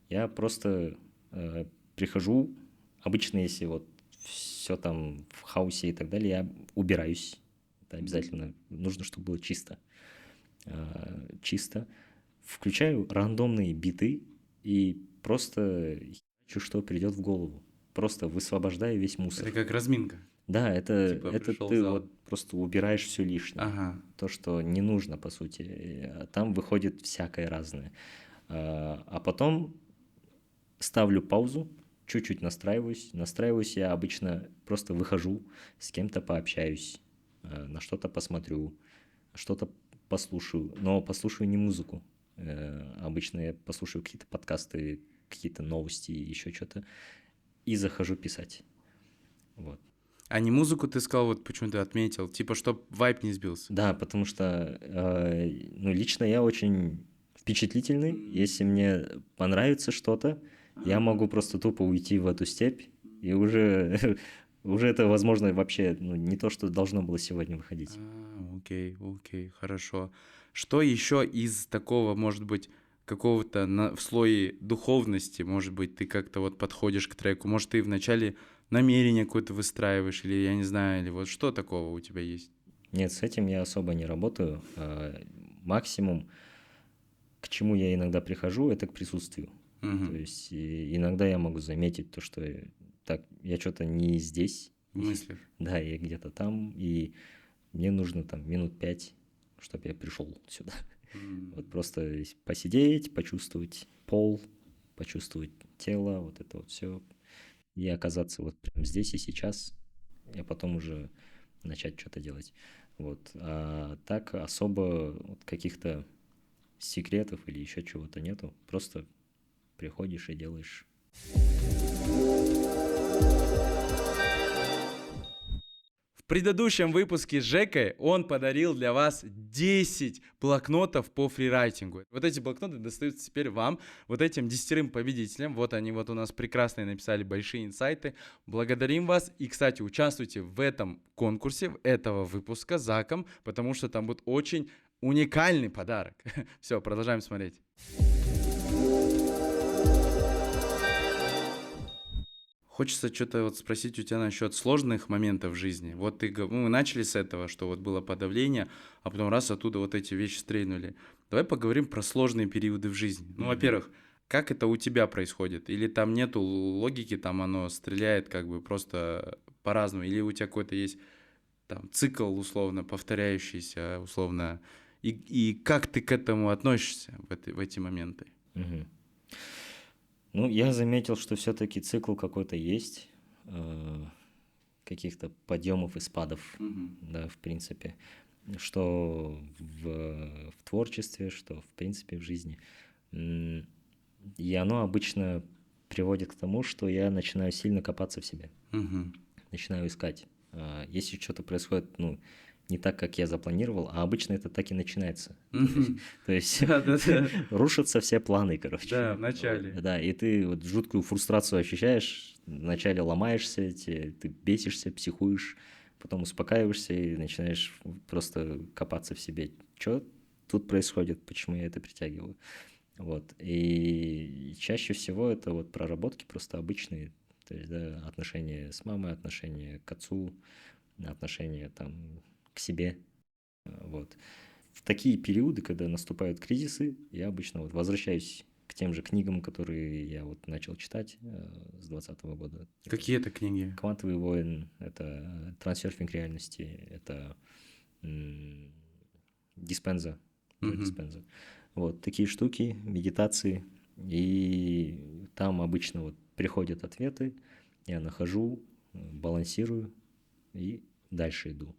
я просто прихожу, обычно если вот все там в хаосе и так далее, я убираюсь. Это обязательно нужно, чтобы было чисто. Чисто. Включаю рандомные биты и просто херачу, что придет в голову. Просто высвобождаю весь мусор. Это как разминка. Да, это Типа пришел в ты зал. вот просто убираешь все лишнее. Ага. То, что не нужно, по сути. Там выходит всякое разное. А потом ставлю паузу, чуть-чуть настраиваюсь. Настраиваюсь я обычно просто выхожу, с кем-то пообщаюсь, на что-то посмотрю, что-то послушаю. Но послушаю не музыку. Обычно я послушаю какие-то подкасты, какие-то новости, еще что-то. И захожу писать. Вот. А не музыку ты сказал, вот почему ты отметил, типа, чтоб вайб не сбился. Да, потому что ну, лично я очень впечатлительный. Если мне понравится что-то, я могу просто тупо уйти в эту степь, и уже, уже это, возможно, вообще ну, не то, что должно было сегодня выходить. Окей, окей, хорошо. Что еще из такого, может быть, какого-то в слое духовности, может быть, ты как-то вот подходишь к треку, может, ты вначале намерение какое-то выстраиваешь, или я не знаю, или вот что такого у тебя есть? Нет, с этим я особо не работаю. Максимум, к чему я иногда прихожу, это к присутствию. Мгм. То есть иногда я могу заметить то, что так, я что-то не здесь. В мыслях. Да, я где-то там, и мне нужно там минут 5, чтобы я пришел сюда. Вот просто посидеть, почувствовать пол, почувствовать тело, вот это вот все. И оказаться вот прямо здесь и сейчас, и потом уже начать что-то делать. Вот. А так особо вот каких-то секретов или еще чего-то нету. Просто приходишь и делаешь. В предыдущем выпуске с Жекой он подарил для вас 10 блокнотов по фрирайтингу. Вот эти блокноты достаются теперь вам, вот этим 10 победителям. Вот они вот у нас прекрасные написали большие инсайты. Благодарим вас. И, кстати, участвуйте в этом конкурсе, этого выпуска Заком, потому что там будет очень уникальный подарок. Все, продолжаем смотреть. Хочется что-то вот спросить у тебя насчет сложных моментов в жизни. Вот мы начали с этого, что вот было подавление, а потом раз оттуда вот эти вещи стрельнули. Давай поговорим про сложные периоды в жизни. Ну, во-первых, как это у тебя происходит? Или там нету логики, там оно стреляет как бы просто по-разному? Или у тебя какой-то есть там цикл условно повторяющийся, условно? И как ты к этому относишься в эти моменты? Мгм. Ну, я заметил, что все-таки цикл какой-то есть, каких-то подъемов и спадов, да, в принципе, что в творчестве, что в принципе в жизни. И оно обычно приводит к тому, что я начинаю сильно копаться в себе, Мгм. начинаю искать. Если что-то происходит, ну, не так, как я запланировал, а обычно это так и начинается. Мгм. То есть Да-да-да. рушатся все планы, короче. Да, в Вот, начале. да, и ты вот жуткую фрустрацию ощущаешь, вначале ломаешься, ты бесишься, психуешь, потом успокаиваешься и начинаешь просто копаться в себе. Что тут происходит, почему я это притягиваю? Вот. И чаще всего это вот проработки просто обычные, то есть, да, отношения с мамой, отношения к отцу, отношения там к себе. Вот. В такие периоды, когда наступают кризисы, я обычно вот возвращаюсь к тем же книгам, которые я вот начал читать с 2020 года. Какие это книги? «Квантовый воин», это «Трансерфинг реальности», это «Диспенза», Джо Мгм. Диспенза. Вот такие штуки, медитации, и там обычно вот приходят ответы, я нахожу, балансирую и дальше иду.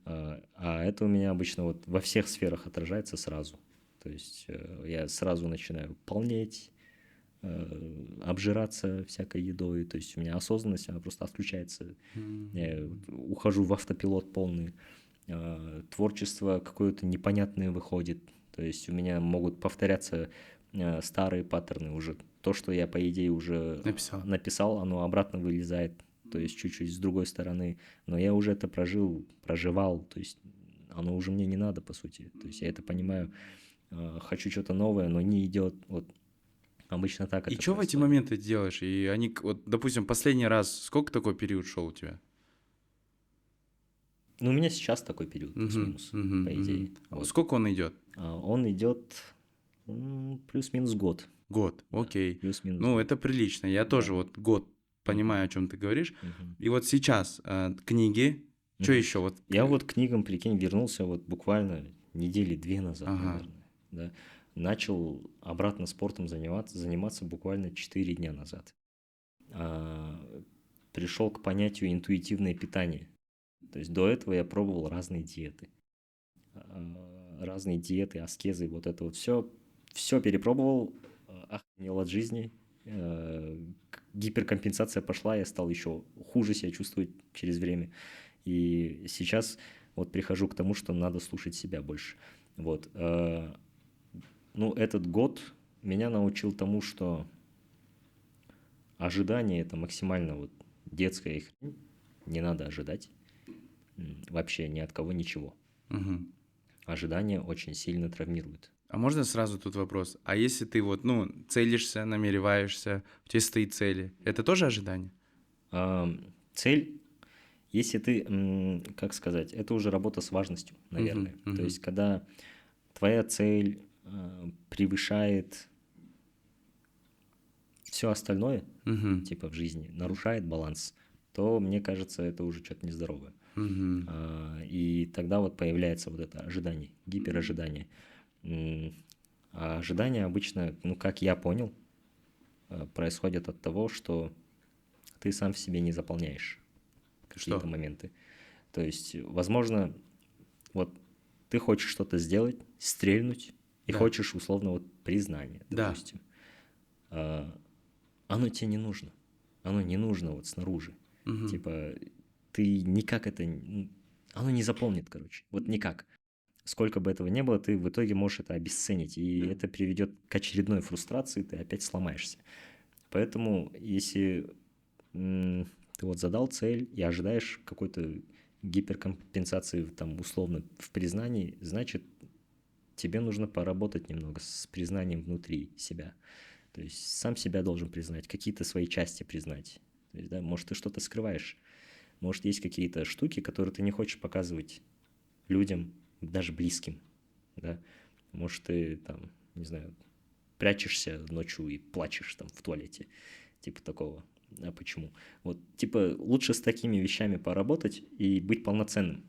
А это у меня обычно вот во всех сферах отражается сразу. То есть я сразу начинаю полнеть, обжираться всякой едой. То есть у меня осознанность, она просто отключается. Я ухожу в автопилот полный. Творчество какое-то непонятное выходит. То есть у меня могут повторяться старые паттерны уже. То, что я, по идее, уже написал, оно обратно вылезает. То есть чуть-чуть с другой стороны. Но я уже это проживал. То есть оно уже мне не надо, по сути. То есть я это понимаю. Хочу что-то новое, но не идет. Вот обычно так И это что в эти происходит. моменты делаешь? И они, вот, допустим, последний раз, сколько такой период шел у тебя? Ну, у меня сейчас такой период, плюс-минус, по идее. Вот. Сколько он идет? Он идет плюс-минус год. Год, Да, окей. плюс-минус Ну, год. это прилично. Я Да. тоже вот год понимаю, о чем ты говоришь. Мгм. И вот сейчас книги, что Мгм. еще? Вот, Я вот к книгам, прикинь, вернулся вот буквально недели 2 назад, Ага. наверное. Да. Начал обратно спортом заниматься буквально 4 дня назад. Пришел к понятию интуитивное питание. То есть до этого я пробовал разные диеты. Разные диеты, аскезы, вот это вот все перепробовал, охренел от жизни, гиперкомпенсация пошла, я стал еще хуже себя чувствовать через время. И сейчас вот прихожу к тому, что надо слушать себя больше. Вот. Ну, этот год меня научил тому, что ожидание – это максимально вот детская хрень, не надо ожидать вообще ни от кого ничего. Мгм. Ожидание очень сильно травмирует. А можно сразу тут вопрос? А если ты вот, ну, целишься, намереваешься, у тебя стоит цели, это тоже ожидание? Цель, если ты, как сказать, это уже работа с важностью, наверное. Мгм, мгм. То есть, когда твоя цель превышает все остальное, Мгм, типа в жизни, нарушает баланс, то, мне кажется, это уже что-то нездоровое. мгм. И тогда вот появляется вот это ожидание, гиперожидание. А ожидание обычно, ну, как я понял, происходит от того, что ты сам в себе не заполняешь какие-то Что? моменты. То есть, возможно, вот ты хочешь что-то сделать, стрельнуть, и Да. хочешь условно вот признание, Да. допустим. Оно тебе не нужно. Оно не нужно вот снаружи. Мгм. Типа, ты никак это... Оно не заполнит, короче. Вот никак. Сколько бы этого ни было, ты в итоге можешь это обесценить. И это приведет к очередной фрустрации, ты опять сломаешься. Поэтому, если ты вот задал цель и ожидаешь какой-то гиперкомпенсации там условно в признании, значит, тебе нужно поработать немного с признанием внутри себя. То есть сам себя должен признать, какие-то свои части признать. То есть, да, может, ты что-то скрываешь. Может, есть какие-то штуки, которые ты не хочешь показывать людям, даже близким. Да? Может, ты там, не знаю, прячешься ночью и плачешь там в туалете. Типа такого. А почему? Вот, типа, лучше с такими вещами поработать и быть полноценным.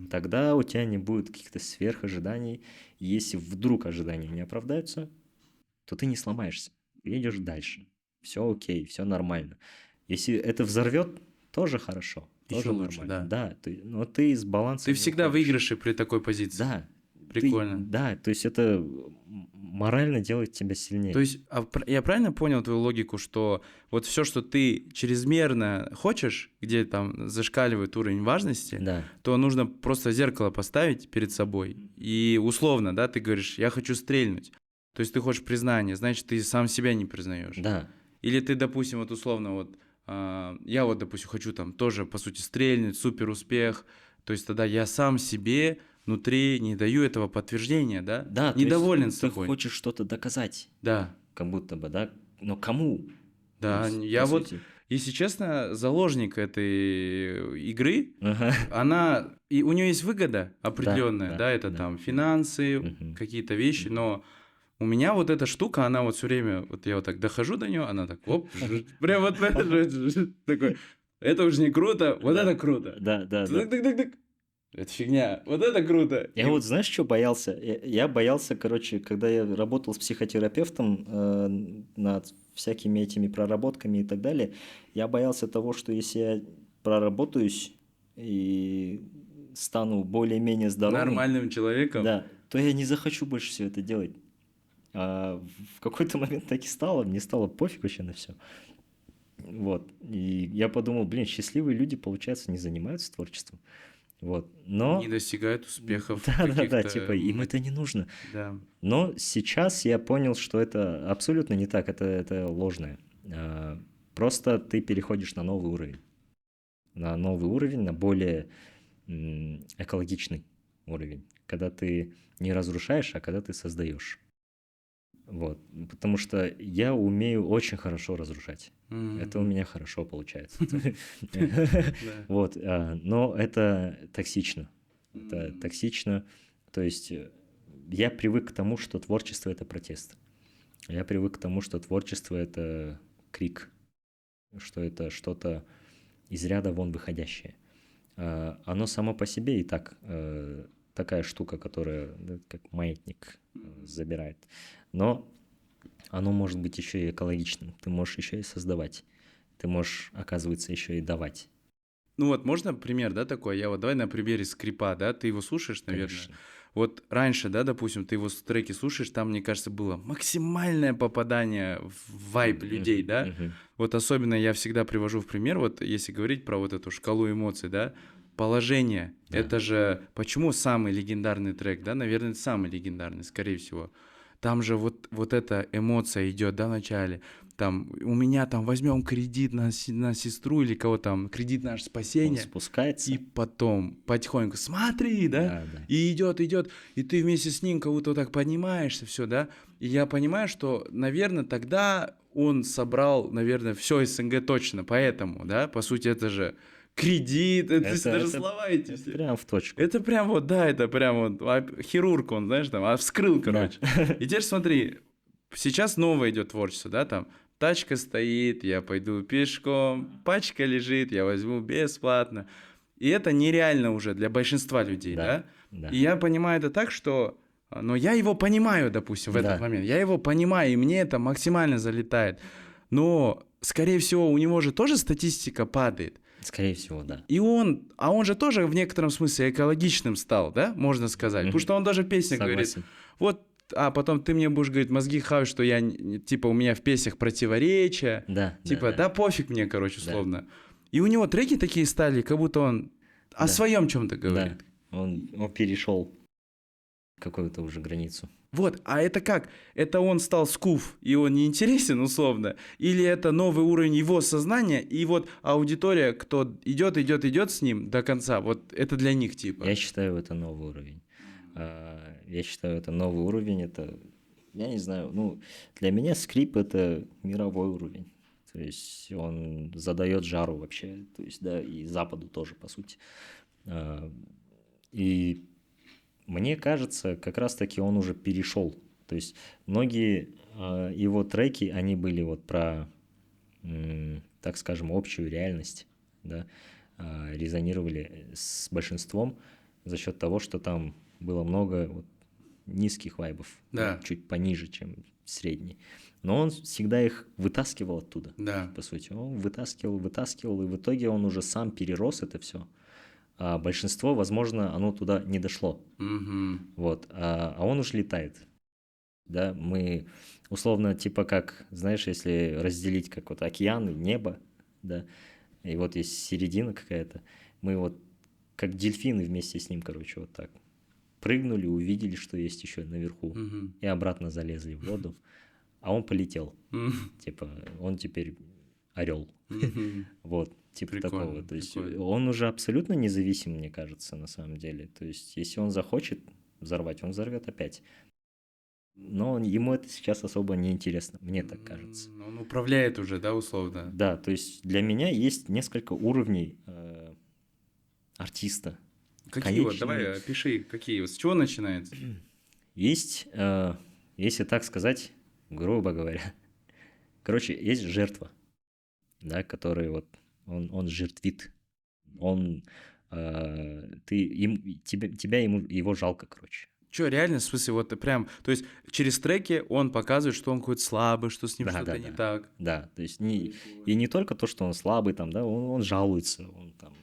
Тогда у тебя не будет каких-то сверхожиданий. Если вдруг ожидания не оправдаются, то ты не сломаешься. Ты идешь дальше. Все окей, все нормально. Если это взорвет, тоже хорошо. Еще Тоже лучше, нормально. да. Да, но ты из баланса Ты не всегда в выходишь. выигрыше при такой позиции. Да, Прикольно. Да, то есть это морально делает тебя сильнее. То есть, я правильно понял твою логику, что вот все, что ты чрезмерно хочешь, где там зашкаливает уровень важности, Да, то нужно просто зеркало поставить перед собой. И условно, да, ты говоришь, я хочу стрельнуть. То есть ты хочешь признания, значит, ты сам себя не признаешь. да, Или ты, допустим, вот условно, вот я вот, допустим, хочу там тоже, по сути, стрельнуть, супер успех. То есть тогда я сам себе внутри не даю этого подтверждения, да? да, то Недоволен есть ты собой. хочешь что-то доказать, Да, как будто бы, да, но кому? То да. есть, Я по вот, сути. если честно, заложник этой игры. Ага. Она, и у нее есть выгода Да, определенная, да, да, это да. там финансы, Мгм. какие-то вещи, но у меня вот эта штука, она вот все время, вот я вот так дохожу до нее, она так, оп, прям вот такой, это уже не круто, вот Да, это круто. да, да, да. Тык-тык-тык-тык. Это фигня, вот это круто. Я вот знаешь, что боялся? Я боялся, короче, когда я работал с психотерапевтом над всякими этими проработками и так далее, я боялся того, что если я проработаюсь и стану более-менее здоровым, Нормальным человеком. да, то я не захочу больше все это делать. А в какой-то момент так и стало, мне стало пофиг вообще на все. Вот. И я подумал, блин, счастливые люди, получается, не занимаются творчеством. Вот. Но... Не достигают успехов Да-да-да, каких-то. типа, им это не нужно. Да. Но сейчас я понял, что это абсолютно не так, это ложное. Просто ты переходишь на новый уровень. На новый уровень, на более экологичный уровень. Когда ты не разрушаешь, а когда ты создаешь. Вот. Потому что я умею очень хорошо разрушать. Это у меня хорошо получается. Да. Вот. Но это токсично. Это токсично. То есть я привык к тому, что творчество – это протест. Я привык к тому, что творчество – это крик, что это что-то из ряда вон выходящее. Оно само по себе и так такая штука, которая как маятник забирает. Но оно может быть еще и экологичным. Ты можешь еще и создавать. Ты можешь, оказывается, еще и давать. Ну вот, можно пример, да, такой? Я вот давай на примере скрипа, да, ты его слушаешь, наверное. Конечно. Вот раньше, да, допустим, ты его треки слушаешь, там, мне кажется, было максимальное попадание в вайб людей, да. Вот особенно я всегда привожу в пример, вот если говорить про вот эту шкалу эмоций, да, положение. Да. Это же почему самый легендарный трек, да, наверное, самый легендарный, скорее всего. Там же вот эта эмоция идет, да, в начале. Там у меня там возьмем кредит на сестру или кого там, кредит наше Он спасение. спускается. И потом потихоньку смотри, да, Да. и идет, и ты вместе с ним как будто вот так поднимаешься, все, да. И я понимаю, что, наверное, тогда он собрал, наверное, все СНГ точно, поэтому, да, по сути, это же кредит, это даже слова эти все. Прям в точку. Это прям вот, да, это прям вот хирург, он, знаешь, там, вскрыл, короче. И теперь смотри, сейчас новое идет творчество, да, там, тачка стоит, я пойду пешком, пачка лежит, я возьму бесплатно. И это нереально уже для большинства людей, да? Да. И я понимаю это так, что... Но я его понимаю, допустим, в этот Да. момент. Я его понимаю, и мне это максимально залетает. Но, скорее всего, у него же тоже статистика падает. Скорее всего, да. И он же тоже в некотором смысле экологичным стал, да, можно сказать. Потому что он даже в песнях говорит, Согласен. вот, а потом ты мне будешь говорить, мозги хавать, что я, типа, у меня в песнях противоречия. Да. Типа, да пофиг мне, короче, Да. условно. И у него треки такие стали, как будто он о Да. своем чем-то говорит. Да. Он перешел какую-то уже границу. Вот, а это как? Это он стал скуф, и он не интересен, условно? Или это новый уровень его сознания, и вот аудитория, кто идет с ним до конца, вот это для них типа? Я считаю, это новый уровень. Я считаю, это новый уровень. Это, я не знаю, ну, для меня скрип – это мировой уровень. То есть он задает жару вообще, то есть, да, и Западу тоже, по сути. И мне кажется, как раз-таки он уже перешел. То есть многие его треки, они были вот про, так скажем, общую реальность, да, резонировали с большинством за счет того, что там было много вот низких вайбов, Да. чуть пониже, чем средний. Но он всегда их вытаскивал оттуда, Да. по сути. Он вытаскивал, и в итоге он уже сам перерос это все. а большинство, возможно, оно туда не дошло. Мгм. Вот, а он уж летает. Да, мы условно, типа как, знаешь, если разделить как вот океан и небо, да, и вот есть середина какая-то, мы вот как дельфины вместе с ним, короче, вот так прыгнули, увидели, что есть еще наверху, Мгм. и обратно залезли в воду, а он полетел. Мгм. Типа, он теперь орел. Мгм. Вот, типа такого. Прикольно, То есть прикольно. он уже абсолютно независим, мне кажется, на самом деле. То есть если он захочет взорвать, он взорвет опять. Но ему это сейчас особо не интересно, мне так кажется. Он управляет уже, да, условно? Да, то есть для меня есть несколько уровней артиста. Какие вот, Конечный давай опиши, какие, с чего начинается? есть, если так сказать, грубо говоря, короче, есть жертва, да, который вот он жертвит, он тебя его жалко, короче. Че, реально, в смысле, вот прям, то есть через треки он показывает, что он какой-то слабый, что с ним Да, что-то да, не да. так. Да, то есть и не только то, что он слабый, там, да, он жалуется, он там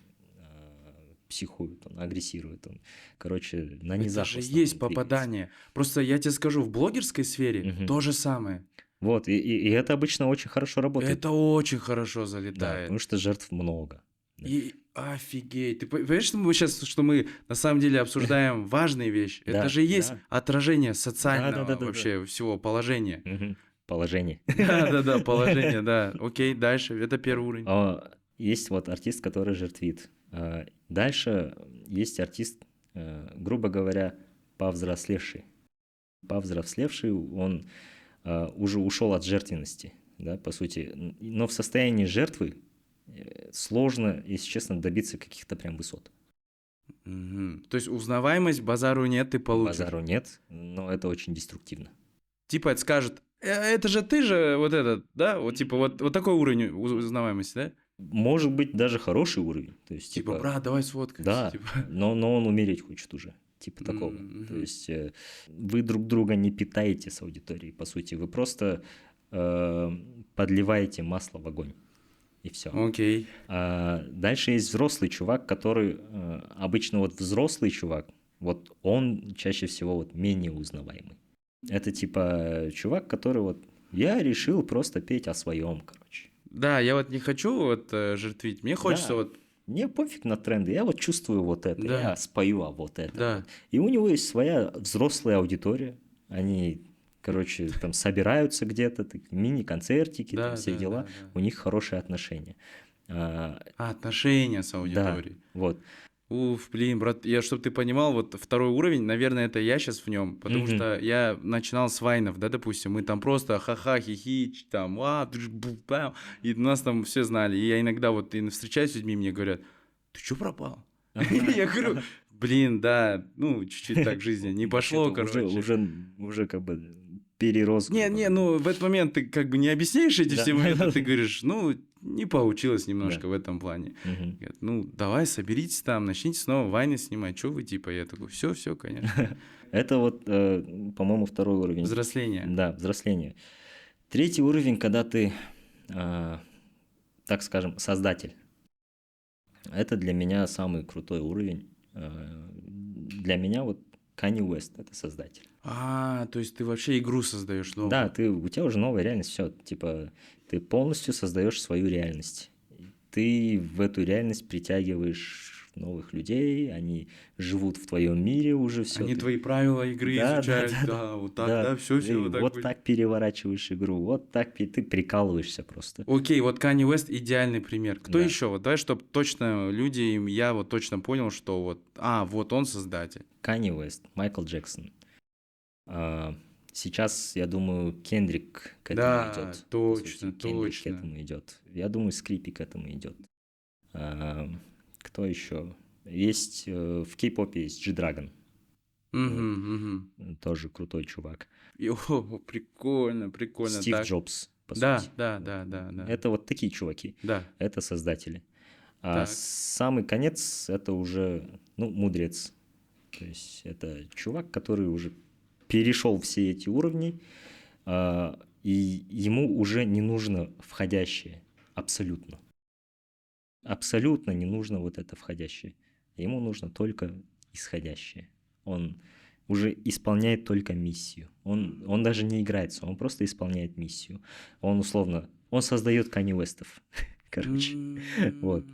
психует, он агрессирует, он, короче, на Это низах в же основном есть двигается. попадание. Просто я тебе скажу, в блогерской сфере Мгм. то же самое. Вот, и это обычно очень хорошо работает. Это очень хорошо Да, залетает. потому что жертв много. Да. И офигеть. Ты понимаешь, что мы сейчас, что мы на самом деле обсуждаем важные вещи? Это Да, же и есть да. отражение Да, да, социального да, да, да. вообще всего положения. Мгм. Положение. Да-да-да, положение, да. Окей, дальше. Это первый уровень. Есть вот артист, который жертвит. Дальше есть артист, грубо говоря, повзрослевший. Повзрослевший, он уже ушел от жертвенности, да, по сути. Но в состоянии жертвы сложно, если честно, добиться каких-то прям высот. Мгм. То есть узнаваемость, базару нет, ты получишь. Базару нет, но это очень деструктивно. Типа это скажет, это же ты же вот этот, да? Вот типа вот такой уровень узнаваемости, да? Может быть, даже хороший уровень. То есть, Типа, типа, брат, давай сфоткаемся. да, Типа. но он умереть хочет уже. Типа такого. То Мгм. есть вы друг друга не питаете с аудиторией, по сути. Вы просто подливаете масло в огонь. И все. Окей. Дальше есть взрослый чувак, который обычно вот взрослый чувак, вот он чаще всего вот менее узнаваемый. Это типа чувак, который вот я решил просто петь о своем, короче. Да, я вот не хочу вот жертвить. Мне хочется Да, вот, мне пофиг на тренды, я вот чувствую вот это, я да, спою о вот этом. да. Вот. И у него есть своя взрослая аудитория, они, короче, там собираются где-то, мини-концертики, там Да, все да, дела, да, да. у них хорошие отношения. А, Отношения с да, аудиторией. вот. Уф, блин, брат, я, чтобы ты понимал, вот второй уровень, наверное, это я сейчас в нем, потому Мгм. что я начинал с вайнов, да, допустим, мы там просто ха-ха, хихи, там, бам, и нас там все знали, и я иногда вот встречаюсь с людьми, мне говорят, ты чё пропал? Я говорю, Ага. блин, да, ну, чуть-чуть так в жизни, не пошло, Вообще-то короче. уже как бы перерос, Не, грубо не, говоря. ну в этот момент ты как бы не объясняешь эти Да. все моменты, ты говоришь, ну, не получилось Да. немножко в этом плане. Мгм. Говорят, ну, давай, соберитесь там, начните снова вайны снимать, что вы типа? Я такой, все, конечно. Это вот, по-моему, второй уровень. Взросление. Да, взросление. Третий уровень, когда ты, так скажем, создатель. Это для меня самый крутой уровень. Для меня вот Kanye West это создатель. То есть ты вообще игру создаешь Да, новую. у тебя уже новая реальность, все, типа ты полностью создаешь свою реальность. Ты в эту реальность притягиваешь новых людей, они живут в твоем мире уже, все. Они твои правила игры Да, да, изучают, да, да. да, вот так, Да, да, все, ты вот так вот будет. так переворачиваешь игру, вот так ты прикалываешься просто. Окей, вот Kanye West идеальный пример. Кто Да. еще? Вот давай, чтобы точно люди, я вот точно понял, что вот, вот он создатель. Kanye West, Майкл Джексон. Сейчас, я думаю, Кендрик к этому Да, идет. точно, Кендрик к точно. этому идет. Я думаю, Скрипи к этому идет. Кто еще? Есть в кей-попе есть G-Dragon. Тоже крутой чувак. Прикольно, Стив так. Джобс, по Да, сути. да, да, да, да. Это вот такие чуваки. Да. Это создатели. А Так. самый конец это уже, мудрец. То есть это чувак, который уже перешел все эти уровни, и ему уже не нужно входящее. Абсолютно. Абсолютно не нужно вот это входящее. ему нужно только исходящее. Он уже исполняет только миссию. Он даже не играется, он просто исполняет миссию. Он условно, он создает Канье Уэстов. Короче, вот.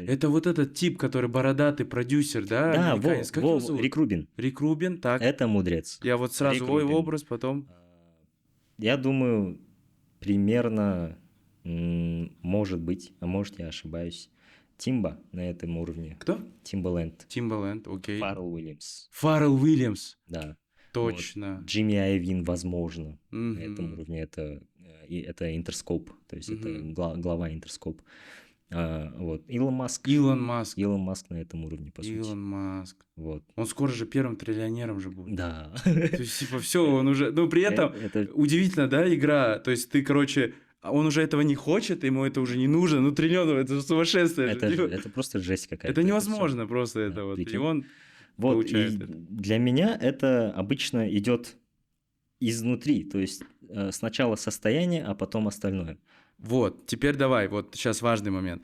Это вот этот тип, который бородатый продюсер, да, Да, американец. Как его зовут? Рик Рубин. Рик Рубин, так. Это мудрец. Я вот сразу Рик его Рубин. образ, потом... Я думаю, примерно, может быть, а может я ошибаюсь, Тимба на этом уровне. Кто? Тимбаленд. Тимбаленд, окей. Фаррелл Уильямс. Фаррелл Уильямс. Да. Точно. Вот. Джимми Айовин, возможно, Мгм. на этом уровне. Это Интерскоп, то есть это Мгм. глава Интерскоп. Вот. Илон Маск. Илон Маск. Илон Маск на этом уровне, по сути. Илон Маск. Вот. Он скоро же первым триллионером же будет. Да. То есть, типа, все, он уже... Ну, при этом Это удивительно, да, игра. То есть, ты, короче, он уже этого не хочет, ему это уже не нужно. Ну, триллион, это же сумасшествие. это, Типа, это просто жесть какая-то. это всё. невозможно просто это Да, вот. И прикинь. он Вот, получает и это. для меня это обычно идет изнутри, то есть сначала состояние, а потом остальное. Вот, теперь давай, вот сейчас важный момент.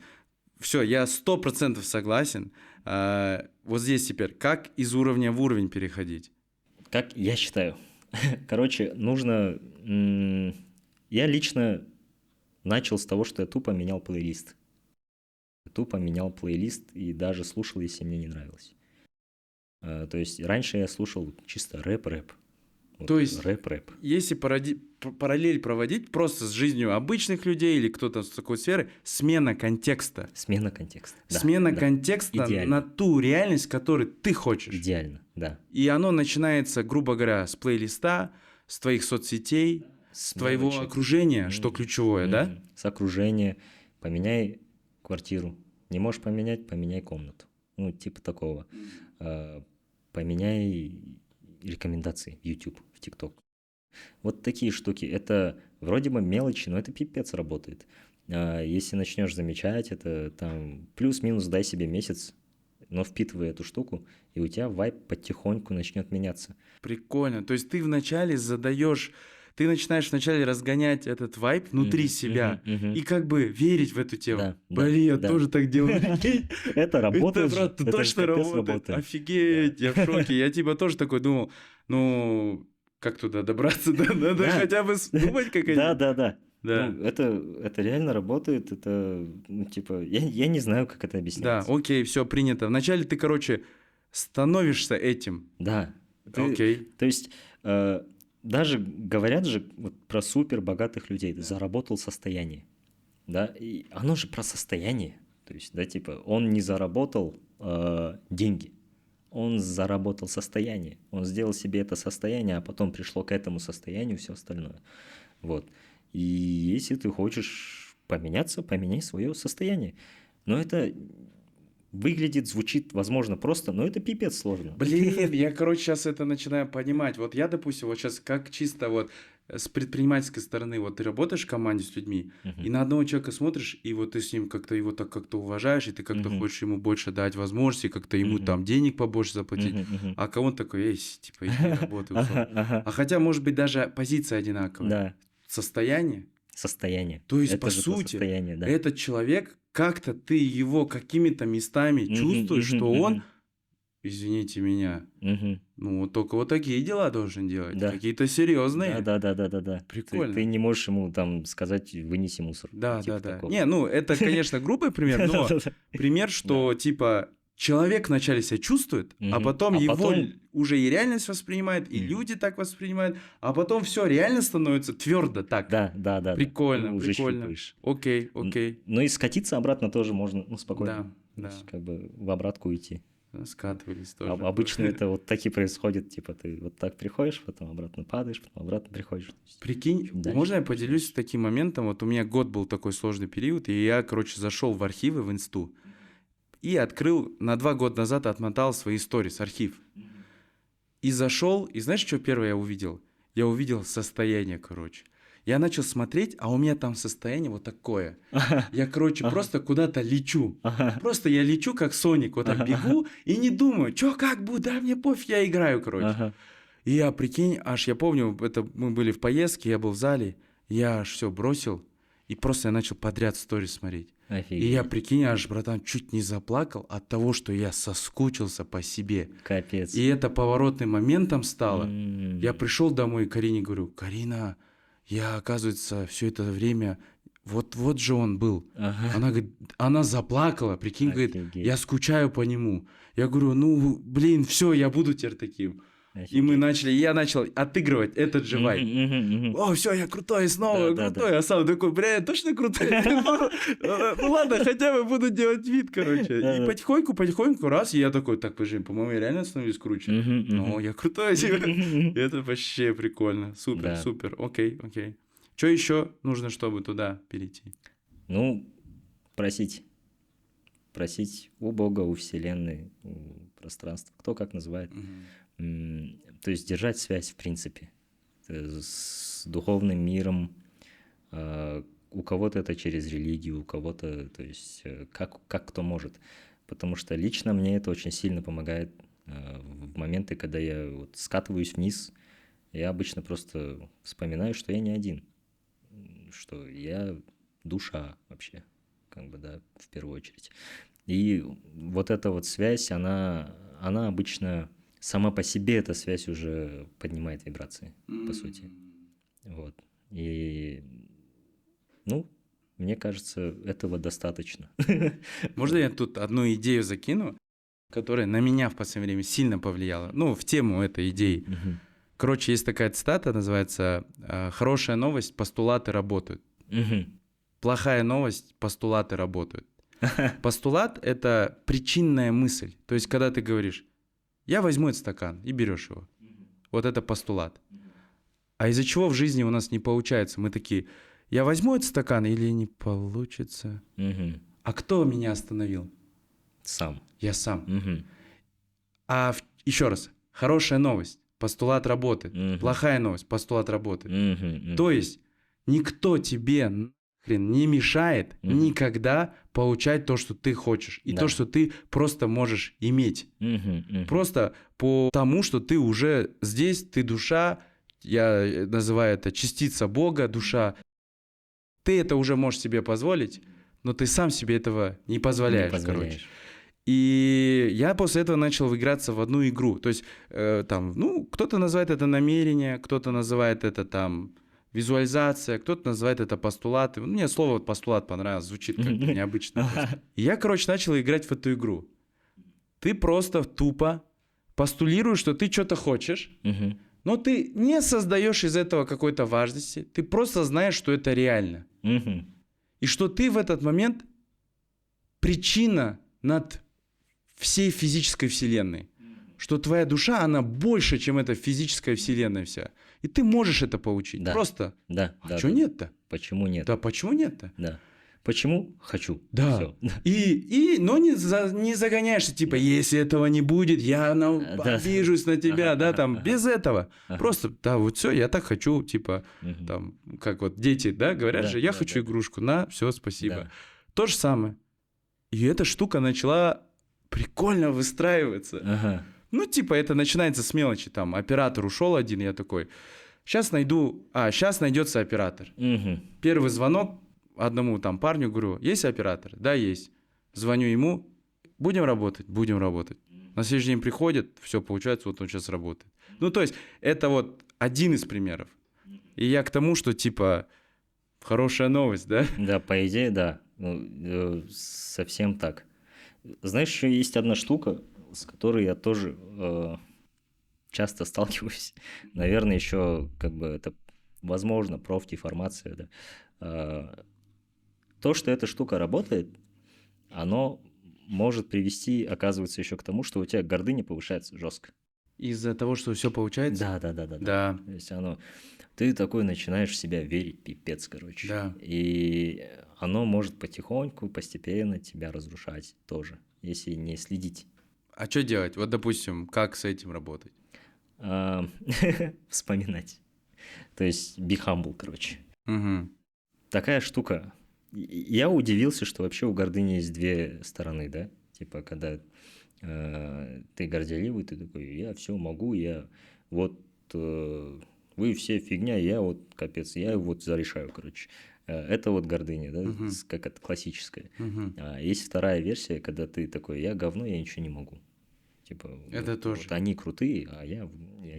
Все, я 100% согласен. Вот здесь теперь, как из уровня в уровень переходить? Как я считаю. Короче, нужно... Я лично начал с того, что я тупо менял плейлист. Тупо менял плейлист и даже слушал, если мне не нравилось. То есть раньше я слушал чисто рэп-рэп. Вот, То есть рэп-рэп. Если параллель проводить просто с жизнью обычных людей или кто-то с такой сферы, смена контекста. Смена контекста. Да, Смена да. контекста Идеально. на ту реальность, которую ты хочешь. Идеально, да. И оно начинается, грубо говоря, с плейлиста, с твоих соцсетей, с твоего мелочи. окружения, что Мгм. ключевое, да? Мгм. С окружения. Поменяй квартиру. Не можешь поменять, поменяй комнату. Ну, типа такого. Поменяй рекомендации в YouTube, в TikTok. Вот такие штуки. Это вроде бы мелочи, но это пипец работает. Если начнешь замечать, это там плюс-минус дай себе месяц, но впитывай эту штуку, и у тебя вайб потихоньку начнет меняться. Прикольно. То есть ты вначале ты начинаешь вначале разгонять этот вайб внутри Мгм, себя мгм, мгм. и как бы верить в эту тему. Да, да, Блин, я да. тоже так делаю. Прикинь? Это работает. Это, брат, же, это точно капец работает. Офигеть, я в шоке. Я типа тоже такой думал, ну, как туда добраться? Да, надо Да. хотя бы думать Да, как-нибудь. да, да. Да. Ну, это реально работает. Это, ну, типа, я не знаю, как это Да, объяснять. окей, все принято. Вначале ты, короче, становишься этим. Да. Окей. То есть, даже говорят же вот про супер богатых людей, ты заработал состояние, да, и оно же про состояние, то есть, да, типа, он не заработал деньги, он заработал состояние, он сделал себе это состояние, а потом пришло к этому состоянию все остальное, вот, и если ты хочешь поменяться, поменяй свое состояние, но это выглядит, звучит, возможно, просто, но это пипец сложно. Блин, я, короче, сейчас это начинаю понимать. Вот я, допустим, вот сейчас как чисто вот с предпринимательской стороны, вот ты работаешь в команде с людьми, и на одного человека смотришь, и вот ты с ним как-то его так как-то уважаешь, и ты как-то Мгм. хочешь ему больше дать возможности, как-то ему Мгм. там денег побольше заплатить, Мгм, мгм. а кого-то такой, эй, типа, иди работай. условно. Ага, ага. А хотя, может быть, даже позиция одинаковая. Да, Состояние. состояние. То есть, Это по же про сути, состояние, да. этот человек, как-то ты его какими-то местами Мгм, чувствуешь, мгм, что он, мгм. извините меня, Мгм. ну, вот только вот такие дела должен делать. Да. Какие-то серьезные. Да. Прикольно. Ты не можешь ему там сказать, вынеси мусор. Да, типа да, да. такого. Не, ну, это, конечно, грубый пример, но Да-да-да. пример, что, типа, человек вначале себя чувствует, а Мгм. потом А его потом- уже и реальность воспринимает, и Мгм. люди так воспринимают, а потом все реально становится твердо так. Да. Прикольно, Ты уже прикольно. щупаешь. Окей, окей. Но и скатиться обратно тоже можно, ну, спокойно. Да, То да. есть, как бы в обратку уйти. Скатывались тоже. Обычно это вот так и происходит. Типа ты вот так приходишь, потом обратно падаешь, потом обратно приходишь. То есть, Прикинь, чем дальше, можно я тем поделюсь таким моментом? Вот у меня год был такой сложный период, и я, короче, зашел в архивы, в инсту, и открыл, на 2 года назад отмотал свои сторис, архив. И зашел, и знаешь, что первое я увидел? Я увидел состояние, короче. Я начал смотреть, а у меня там состояние вот такое. Я, короче, Ага. просто куда-то лечу. Ага. Просто я лечу, как Соник, вот так Ага. бегу и не думаю, что, как будет, да мне пофиг, я играю, короче. Ага. И я, прикинь, аж я помню, это мы были в поездке, я был в зале, я аж все бросил, И просто я начал подряд сторис смотреть. Офигеть. И я, прикинь, аж, братан, чуть не заплакал от того, что я соскучился по себе. Капец. И это поворотным моментом стало. М. Я пришел домой, Карине говорю: Карина, я, оказывается, все это время, вот же он был. Ага. Она говорит, она заплакала, прикинь, говорит, Офигеть. я скучаю по нему. Я говорю, ну, блин, все, я буду теперь таким. И мы Офигеть. начали, я начал отыгрывать этот же вайб. Мгм, мгм, мгм. О, все, я крутой, снова Да, да, крутой. А сам такой, бля, я точно крутой. Ну ладно, хотя бы буду делать вид, короче. И Да-да. потихоньку, раз, и я такой, так, подожди, по-моему, я реально становлюсь круче. Мгм, мгм. Ну, я крутой, типа. Мгм. Это вообще прикольно. Супер, Да. супер. Окей. Что еще нужно, чтобы туда перейти? Ну, просить. Просить у Бога, у Вселенной, у пространства, кто как называет. То есть держать связь, в принципе, с духовным миром. У кого-то это через религию, у кого-то, то есть, как кто может. Потому что лично мне это очень сильно помогает в моменты, когда я вот скатываюсь вниз. Я обычно просто вспоминаю, что я не один, что я душа вообще, как бы, да, в первую очередь. И вот эта вот связь, она обычно сама по себе, эта связь уже поднимает вибрации, по сути. Вот. И, ну, мне кажется, этого достаточно. Можно я тут одну идею закину, которая на меня в последнее время сильно повлияла? Ну, в тему этой идеи. Мгм. Короче, есть такая цитата, называется «Хорошая новость, постулаты работают». Мгм. Плохая новость, постулаты работают. Постулат – это причинная мысль. То есть, когда ты говоришь, я возьму этот стакан, и берешь его. Вот это постулат. А из-за чего в жизни у нас не получается? Мы такие, я возьму этот стакан или не получится? Мгм. А кто меня остановил? Сам. Я сам. Мгм. Еще раз, хорошая новость, постулат работает. Мгм. Плохая новость, постулат работает. Мгм. Мгм. То есть никто тебе нахрен не мешает Мгм. никогда получать то, что ты хочешь. И Да. то, что ты просто можешь иметь. Мгм. Мгм. Просто по тому, что ты уже здесь, ты душа, я называю это частица Бога, душа. Ты это уже можешь себе позволить, но ты сам себе этого не Не позволяешь, короче. позволяешь. И я после этого начал играться в одну игру. То есть там, ну, кто-то называет это намерение, кто-то называет это там визуализация, кто-то называет это постулаты. Мне слово вот постулат понравилось, звучит как-то необычно. просто. И я, короче, начал играть в эту игру. Ты просто тупо постулируешь, что ты что-то хочешь, Мгм. но ты не создаешь из этого какой-то важности. Ты просто знаешь, что это реально. Мгм. И что ты в этот момент причина над всей физической вселенной. Что твоя душа, она больше, чем эта физическая вселенная вся. И ты можешь это получить. Да. Просто. Да. А да, что да. нет-то? Почему нет? Да почему нет-то? Да. Почему хочу? Да. Всё. Но не загоняешься, типа, если этого не будет, я Да. обижусь на тебя, Ага, да, ага, там, ага. без этого. Ага. Просто, да, вот все, я так хочу, типа, Мгм. там, как вот дети, да, говорят Да, же, я да, хочу да, да. игрушку, на, все, спасибо. Да. То же самое. И эта штука начала прикольно выстраиваться. Ага. Ну, типа, это начинается с мелочи, там, оператор ушел один, я такой, сейчас найдется оператор. Мгм. Первый звонок одному там парню, говорю, есть оператор? Да, есть. Звоню ему, будем работать? Будем работать. На следующий день приходит, все получается, вот он сейчас работает. Ну, то есть, это вот один из примеров. И я к тому, что, типа, хорошая новость, да? Да, по идее, да. Ну, совсем так. Знаешь, еще есть одна штука, с которой я тоже часто сталкиваюсь. Наверное, еще как бы это, возможно, профдеформация, да. То, что эта штука работает, оно может привести, оказывается, еще к тому, что у тебя гордыня повышается жестко. Из-за того, что все получается? Да, да, да, да, да. Да. То есть ты такой начинаешь в себя верить, пипец, короче. Да. И оно может потихоньку, постепенно тебя разрушать тоже, если не следить. А что делать? Вот, допустим, как с этим работать? А, Вспоминать. То есть be humble, короче. Угу. Такая штука. Я удивился, что вообще у гордыни есть две стороны, да? Типа, когда ты горделивый, ты такой, я все могу, я вот вы все фигня, я вот капец, я вот зарешаю, короче. Это вот гордыня, да, Мгм. как это классическая. Мгм. А есть вторая версия, когда ты такой, я говно, я ничего не могу. Типа, Это вот тоже. они крутые, а я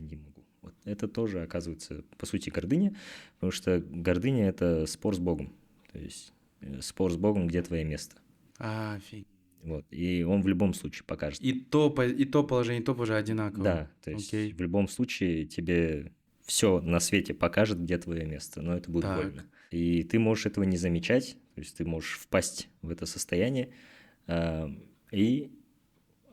не могу. Вот это тоже оказывается, по сути, гордыня, потому что гордыня – это спор с Богом. То есть спор с Богом, где твое место. Офигеть. Вот. И он в любом случае покажет. И то положение одинаково. Да, то есть Окей. в любом случае тебе все на свете покажет, где твое место, но это будет Так. больно. И ты можешь этого не замечать, то есть ты можешь впасть в это состояние, и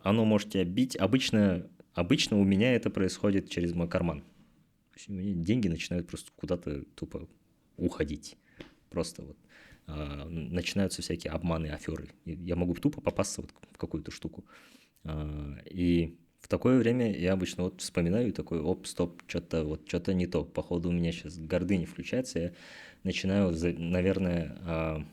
оно может тебя бить. Обычно у меня это происходит через мой карман. То есть у меня деньги начинают просто куда-то тупо уходить. Просто вот начинаются всякие обманы, аферы. И я могу тупо попасться вот в какую-то штуку. И в такое время я обычно вот вспоминаю и такой, оп, стоп, что-то не то. Походу у меня сейчас гордыня включается, я начинаю, наверное,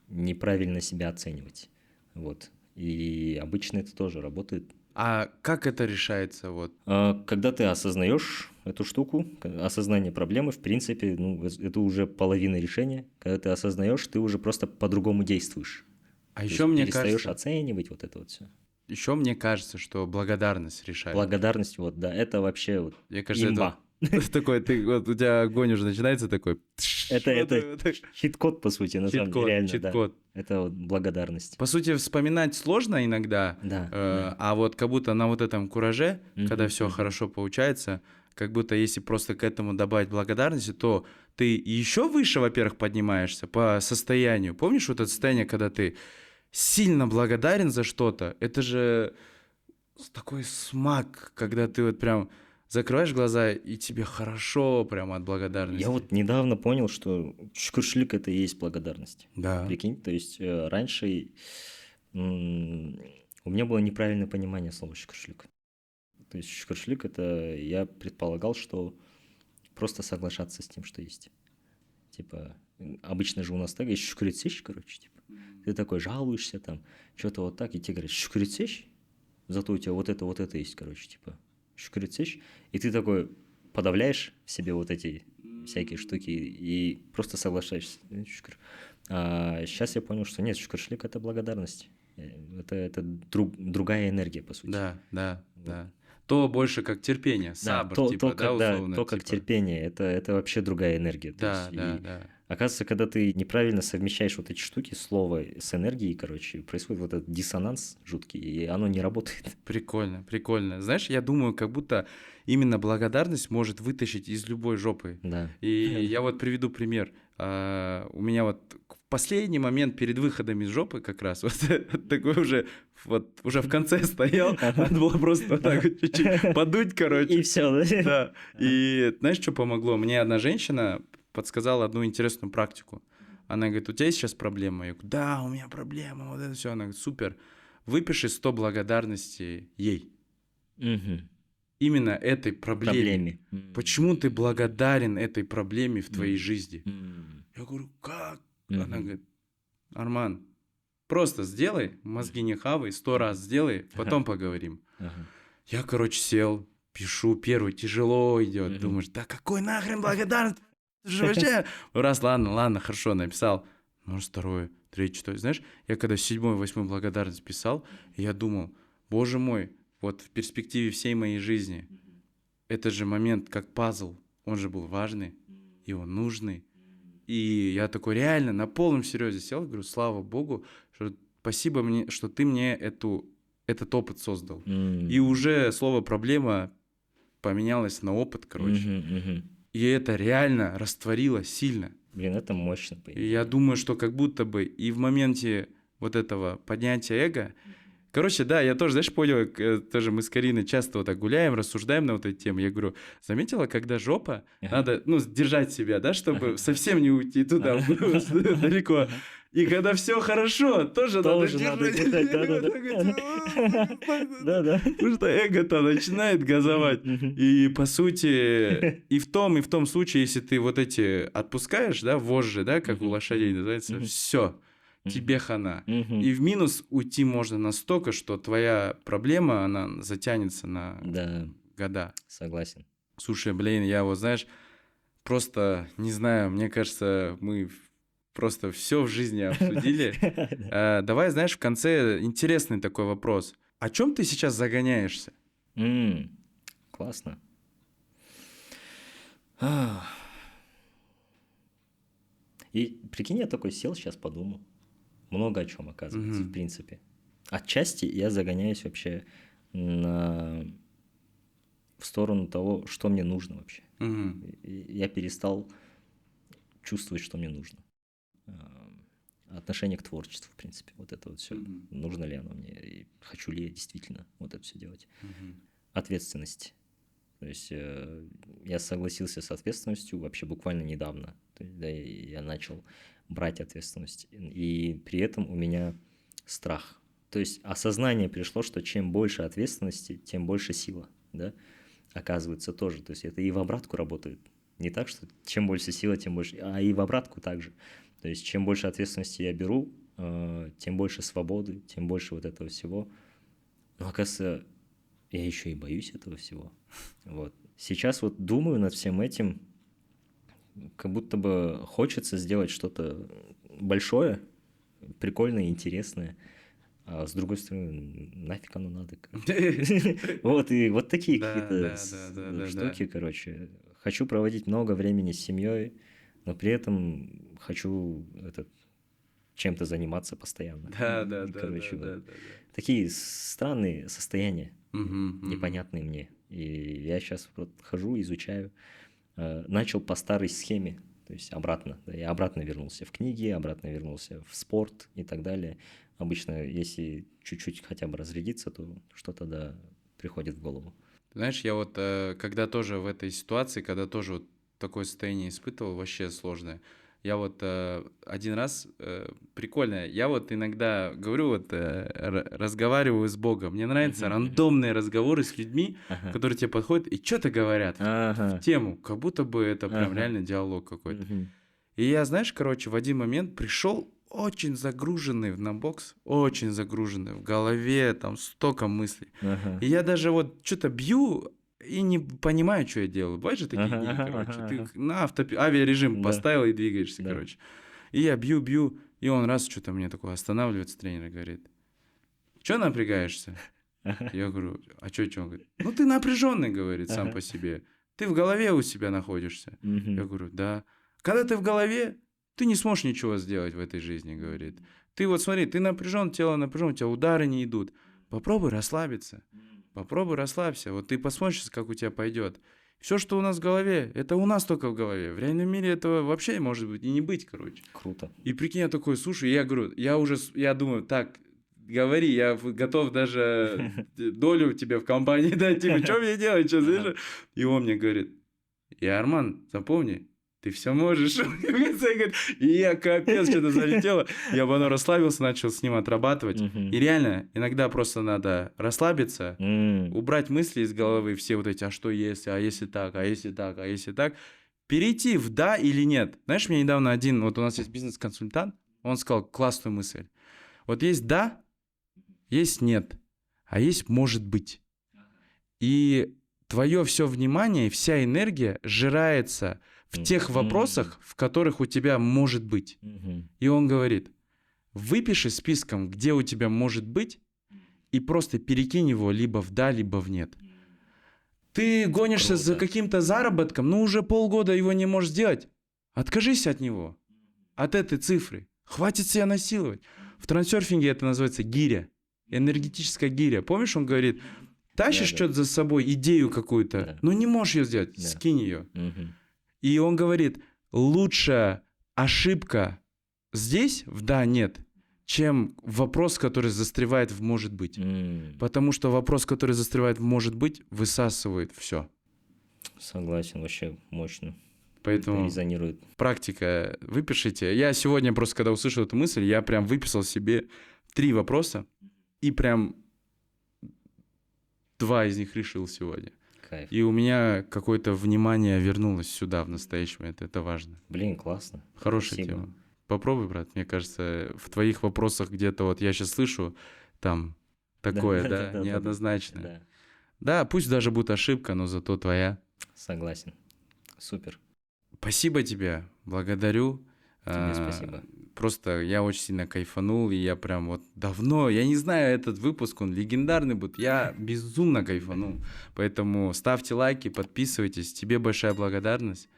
неправильно себя оценивать. Вот. И обычно это тоже работает. А как это решается? Вот. Когда ты осознаешь эту штуку, осознание проблемы, в принципе, ну, это уже половина решения. Когда ты осознаешь, ты уже просто по-другому действуешь. А То еще есть мне перестаешь кажется, оценивать вот это вот все. еще мне кажется, что благодарность решает. Благодарность, вот, да, это вообще вот Мне кажется, имба. это такой, вот у тебя огонь уже начинается такой. Это чит-код, по сути, на самом деле, реально, да. Чит-код. Это вот благодарность. По сути, вспоминать сложно иногда, Да, а вот как будто на вот этом кураже, когда все мгм. хорошо получается, как будто если просто к этому добавить благодарности, то ты еще выше, во-первых, поднимаешься по состоянию. Помнишь вот это состояние, когда ты сильно благодарен за что-то? Это же такой смак, когда ты вот прям закрываешь глаза, и тебе хорошо прям от благодарности. Я вот недавно понял, что шкуршлик – это и есть благодарность. Да. Прикинь, то есть раньше у меня было неправильное понимание слова шкуршлик. То есть шкуршлик – это я предполагал, что просто соглашаться с тем, что есть. Типа, обычно же у нас так есть шкурицещ, короче, типа. Ты такой жалуешься там, что-то вот так, и тебе говорят, шкурицещ, зато у тебя вот это есть, короче, типа, шкурицещ. И ты такой подавляешь в себе вот эти всякие штуки и просто соглашаешься. А сейчас я понял, что нет, шкуршлик – это благодарность. Это другая энергия, по сути. Да. Вот. То больше как терпение, Да, сабр, то, типа, то, да, как, да, условно. то, как типа. терпение, это вообще другая энергия. То Да, есть, да. оказывается, когда ты неправильно совмещаешь вот эти штуки, слово с энергией, короче, происходит вот этот диссонанс жуткий, и оно не работает. Прикольно. Знаешь, я думаю, как будто именно благодарность может вытащить из любой жопы. Да. И я вот приведу пример. У меня вот в последний момент перед выходом из жопы как раз вот такой уже в конце стоял, надо было просто вот так вот чуть-чуть подуть, короче. И все, да? Да. И знаешь, что помогло? Мне одна женщина подсказала одну интересную практику. Она говорит, у тебя есть сейчас проблема? Я говорю, да, у меня проблема, вот это все. Она говорит, супер, выпиши 100 благодарностей ей. Мгм. Именно этой проблеме. Проблеме. Почему ты благодарен этой проблеме в твоей Мгм. жизни? М. Я говорю, как? Мгм. Она говорит, Арман, просто сделай, мозги не хавай, 100 раз сделай, потом поговорим. Ага. Я, короче, сел, пишу, первый тяжело идет. Мгм. Думаешь, да какой нахрен благодарность? Ты же вообще... Раз, ладно, хорошо, написал. Может, второе, третье, четвертое. Знаешь, я когда 7-й, 8-й благодарность писал, я думал, боже мой, вот в перспективе всей моей жизни, это же момент как пазл, он же был важный, и он нужный. И я такой реально на полном серьезе сел, говорю, слава богу, что спасибо мне, что ты мне этот опыт создал. И уже слово «проблема» поменялось на опыт, короче. Мгм. И это реально растворило сильно. Блин, это мощно, по И идее. я думаю, что как будто бы и в моменте вот этого поднятия эго... Короче, да, я тоже, знаешь, понял, тоже мы с Кариной часто вот так гуляем, рассуждаем на вот эту тему. Я говорю, заметила, когда жопа, надо, держать себя, да, чтобы совсем не уйти туда, далеко. И когда все хорошо, тоже надо держать. Да. Потому что эго-то начинает газовать. И по сути, и в том случае, если ты вот эти отпускаешь, да, вожжи, да, как у лошадей называется, все, тебе хана. И в минус уйти можно настолько, что твоя проблема, она затянется на года. Согласен. Слушай, блин, я вот, знаешь, просто не знаю, мне кажется, мы просто все в жизни обсудили. Давай, знаешь, в конце интересный такой вопрос. О чем ты сейчас загоняешься? Классно. А. И прикинь, я такой сел, сейчас подумал. Много о чем, оказывается, в принципе. Отчасти я загоняюсь вообще в сторону того, что мне нужно вообще. Я перестал чувствовать, что мне нужно. Отношение к творчеству, в принципе, вот это вот все. Нужно ли оно мне, и хочу ли я действительно вот это все делать. Ответственность. То есть я согласился с ответственностью вообще буквально недавно. То есть, да, я начал брать ответственность. И при этом у меня страх. То есть осознание пришло, что чем больше ответственности, тем больше сила. Да? Оказывается тоже. То есть это и в обратку работает. Не так, что чем больше сила, тем больше... А и в обратку также. То есть чем больше ответственности я беру, тем больше свободы, тем больше вот этого всего. Но оказывается... Я еще и боюсь этого всего. Вот. Сейчас вот думаю над всем этим, как будто бы хочется сделать что-то большое, прикольное, интересное. А с другой стороны, нафиг оно надо. Вот, и вот такие какие-то штуки, короче. Хочу проводить много времени с семьей, но при этом хочу чем-то заниматься постоянно. Да. Такие странные состояния. Непонятные мне. И я сейчас вот хожу, изучаю. Начал по старой схеме, то есть обратно. Да, я обратно вернулся в книги, обратно вернулся в спорт и так далее. Обычно, если чуть-чуть хотя бы разрядиться, то что-то да приходит в голову. Знаешь, я вот когда тоже в этой ситуации, когда тоже вот такое состояние испытывал, вообще сложное. Я вот один раз, прикольно, я вот иногда говорю, вот разговариваю с Богом. Мне нравятся рандомные разговоры с людьми, которые тебе подходят и что-то говорят в тему, как будто бы это прям реально диалог какой-то. И я, знаешь, короче, в один момент пришел очень загруженный на бокс, очень загруженный, в голове там столько мыслей. И я даже вот что-то бью, и не понимаю, что я делаю. Бывают же такие дни, короче. Ты на авиарежим поставил и двигаешься, короче. И я бью, и он раз что-то мне такое останавливается, тренер говорит: "Чё напрягаешься?" Я говорю: "А чё?" Он говорит: "Ну ты напряженный, говорит, сам по себе. Ты в голове у себя находишься." Я говорю: "Да. Когда ты в голове, ты не сможешь ничего сделать в этой жизни", говорит. "Ты вот смотри, ты напряжен, тело напряжен, у тебя удары не идут. Попробуй расслабиться. Попробуй расслабься, вот ты посмотришь, как у тебя пойдет. Все, что у нас в голове, это у нас только в голове. В реальном мире этого вообще может быть и не быть, короче." Круто. И прикинь, я такой, слушай, я говорю, я думаю, так, говори, я готов даже долю тебе в компании дать, типа, что мне делать, что, слышишь? И он мне говорит: "И, Арман, запомни, ты все можешь." И я капец, что-то залетело. Я бы расслабился, начал с ним отрабатывать. И реально, иногда просто надо расслабиться, убрать мысли из головы, все вот эти: а что если, а если так, а если так, а если так. Перейти в да или нет. Знаешь, мне недавно вот у нас есть бизнес-консультант, он сказал классную мысль. Вот есть да, есть нет, а есть может быть. И твое все внимание, вся энергия сжирается в тех вопросах, в которых у тебя может быть. И он говорит: выпиши списком, где у тебя может быть, и просто перекинь его либо в да, либо в нет. Ты гонишься за каким-то заработком, но уже полгода его не можешь сделать. Откажись от него, от этой цифры. Хватит себя насиловать. В трансерфинге это называется гиря, энергетическая гиря. Помнишь, он говорит: тащишь что-то за собой, идею какую-то, но не можешь ее сделать, скинь ее. И он говорит: лучше ошибка здесь, в да, нет, чем вопрос, который застревает в может быть. Потому что вопрос, который застревает в может быть, высасывает все. Согласен, вообще мощно. Поэтому резонирует. Практика, выпишите. Я сегодня просто, когда услышал эту мысль, я прям выписал себе 3 вопроса и прям 2 из них решил сегодня. Кайф. И у меня какое-то внимание вернулось сюда в настоящий момент. Это важно. Блин, классно. Хорошая тема. Попробуй, брат. Мне кажется, в твоих вопросах где-то вот я сейчас слышу там такое, да, неоднозначное. Да, пусть даже будет ошибка, но зато твоя. Согласен. Супер. Спасибо тебе. Благодарю. Тебе спасибо. Просто я очень сильно кайфанул, и я прям вот давно, я не знаю, этот выпуск, он легендарный будет, я безумно кайфанул. Поэтому ставьте лайки, подписывайтесь, тебе большая благодарность.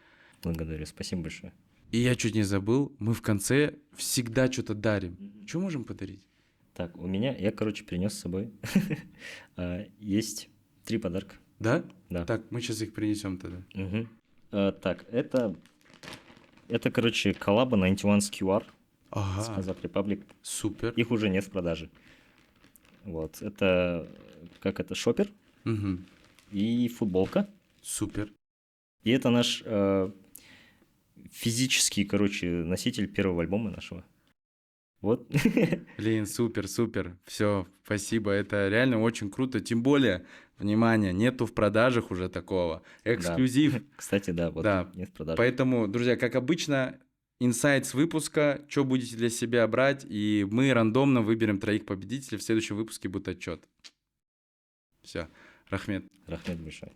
Благодарю, спасибо большое. И я чуть не забыл, мы в конце всегда что-то дарим. Что можем подарить? Так, я, короче, принес с собой. Есть 3 подарка. Да? Да. Так, мы сейчас их принесем тогда. Мгм. Так, это, короче, коллаба 91's QR с Ага, Казах Republic. супер. Их уже нет в продаже. Вот, это, шопер Мгм, и футболка. супер. И это наш физический, короче, носитель первого альбома нашего. Вот. Блин, супер, супер. Все, спасибо. Это реально очень круто. Тем более, внимание, нету в продажах уже такого. Эксклюзив. Кстати, да, вот Да. нет в продаже. Поэтому, друзья, как обычно, инсайт с выпуска, что будете для себя брать, и мы рандомно выберем 3 победителей. В следующем выпуске будет отчет. Все, Рахмет. Рахмет большой.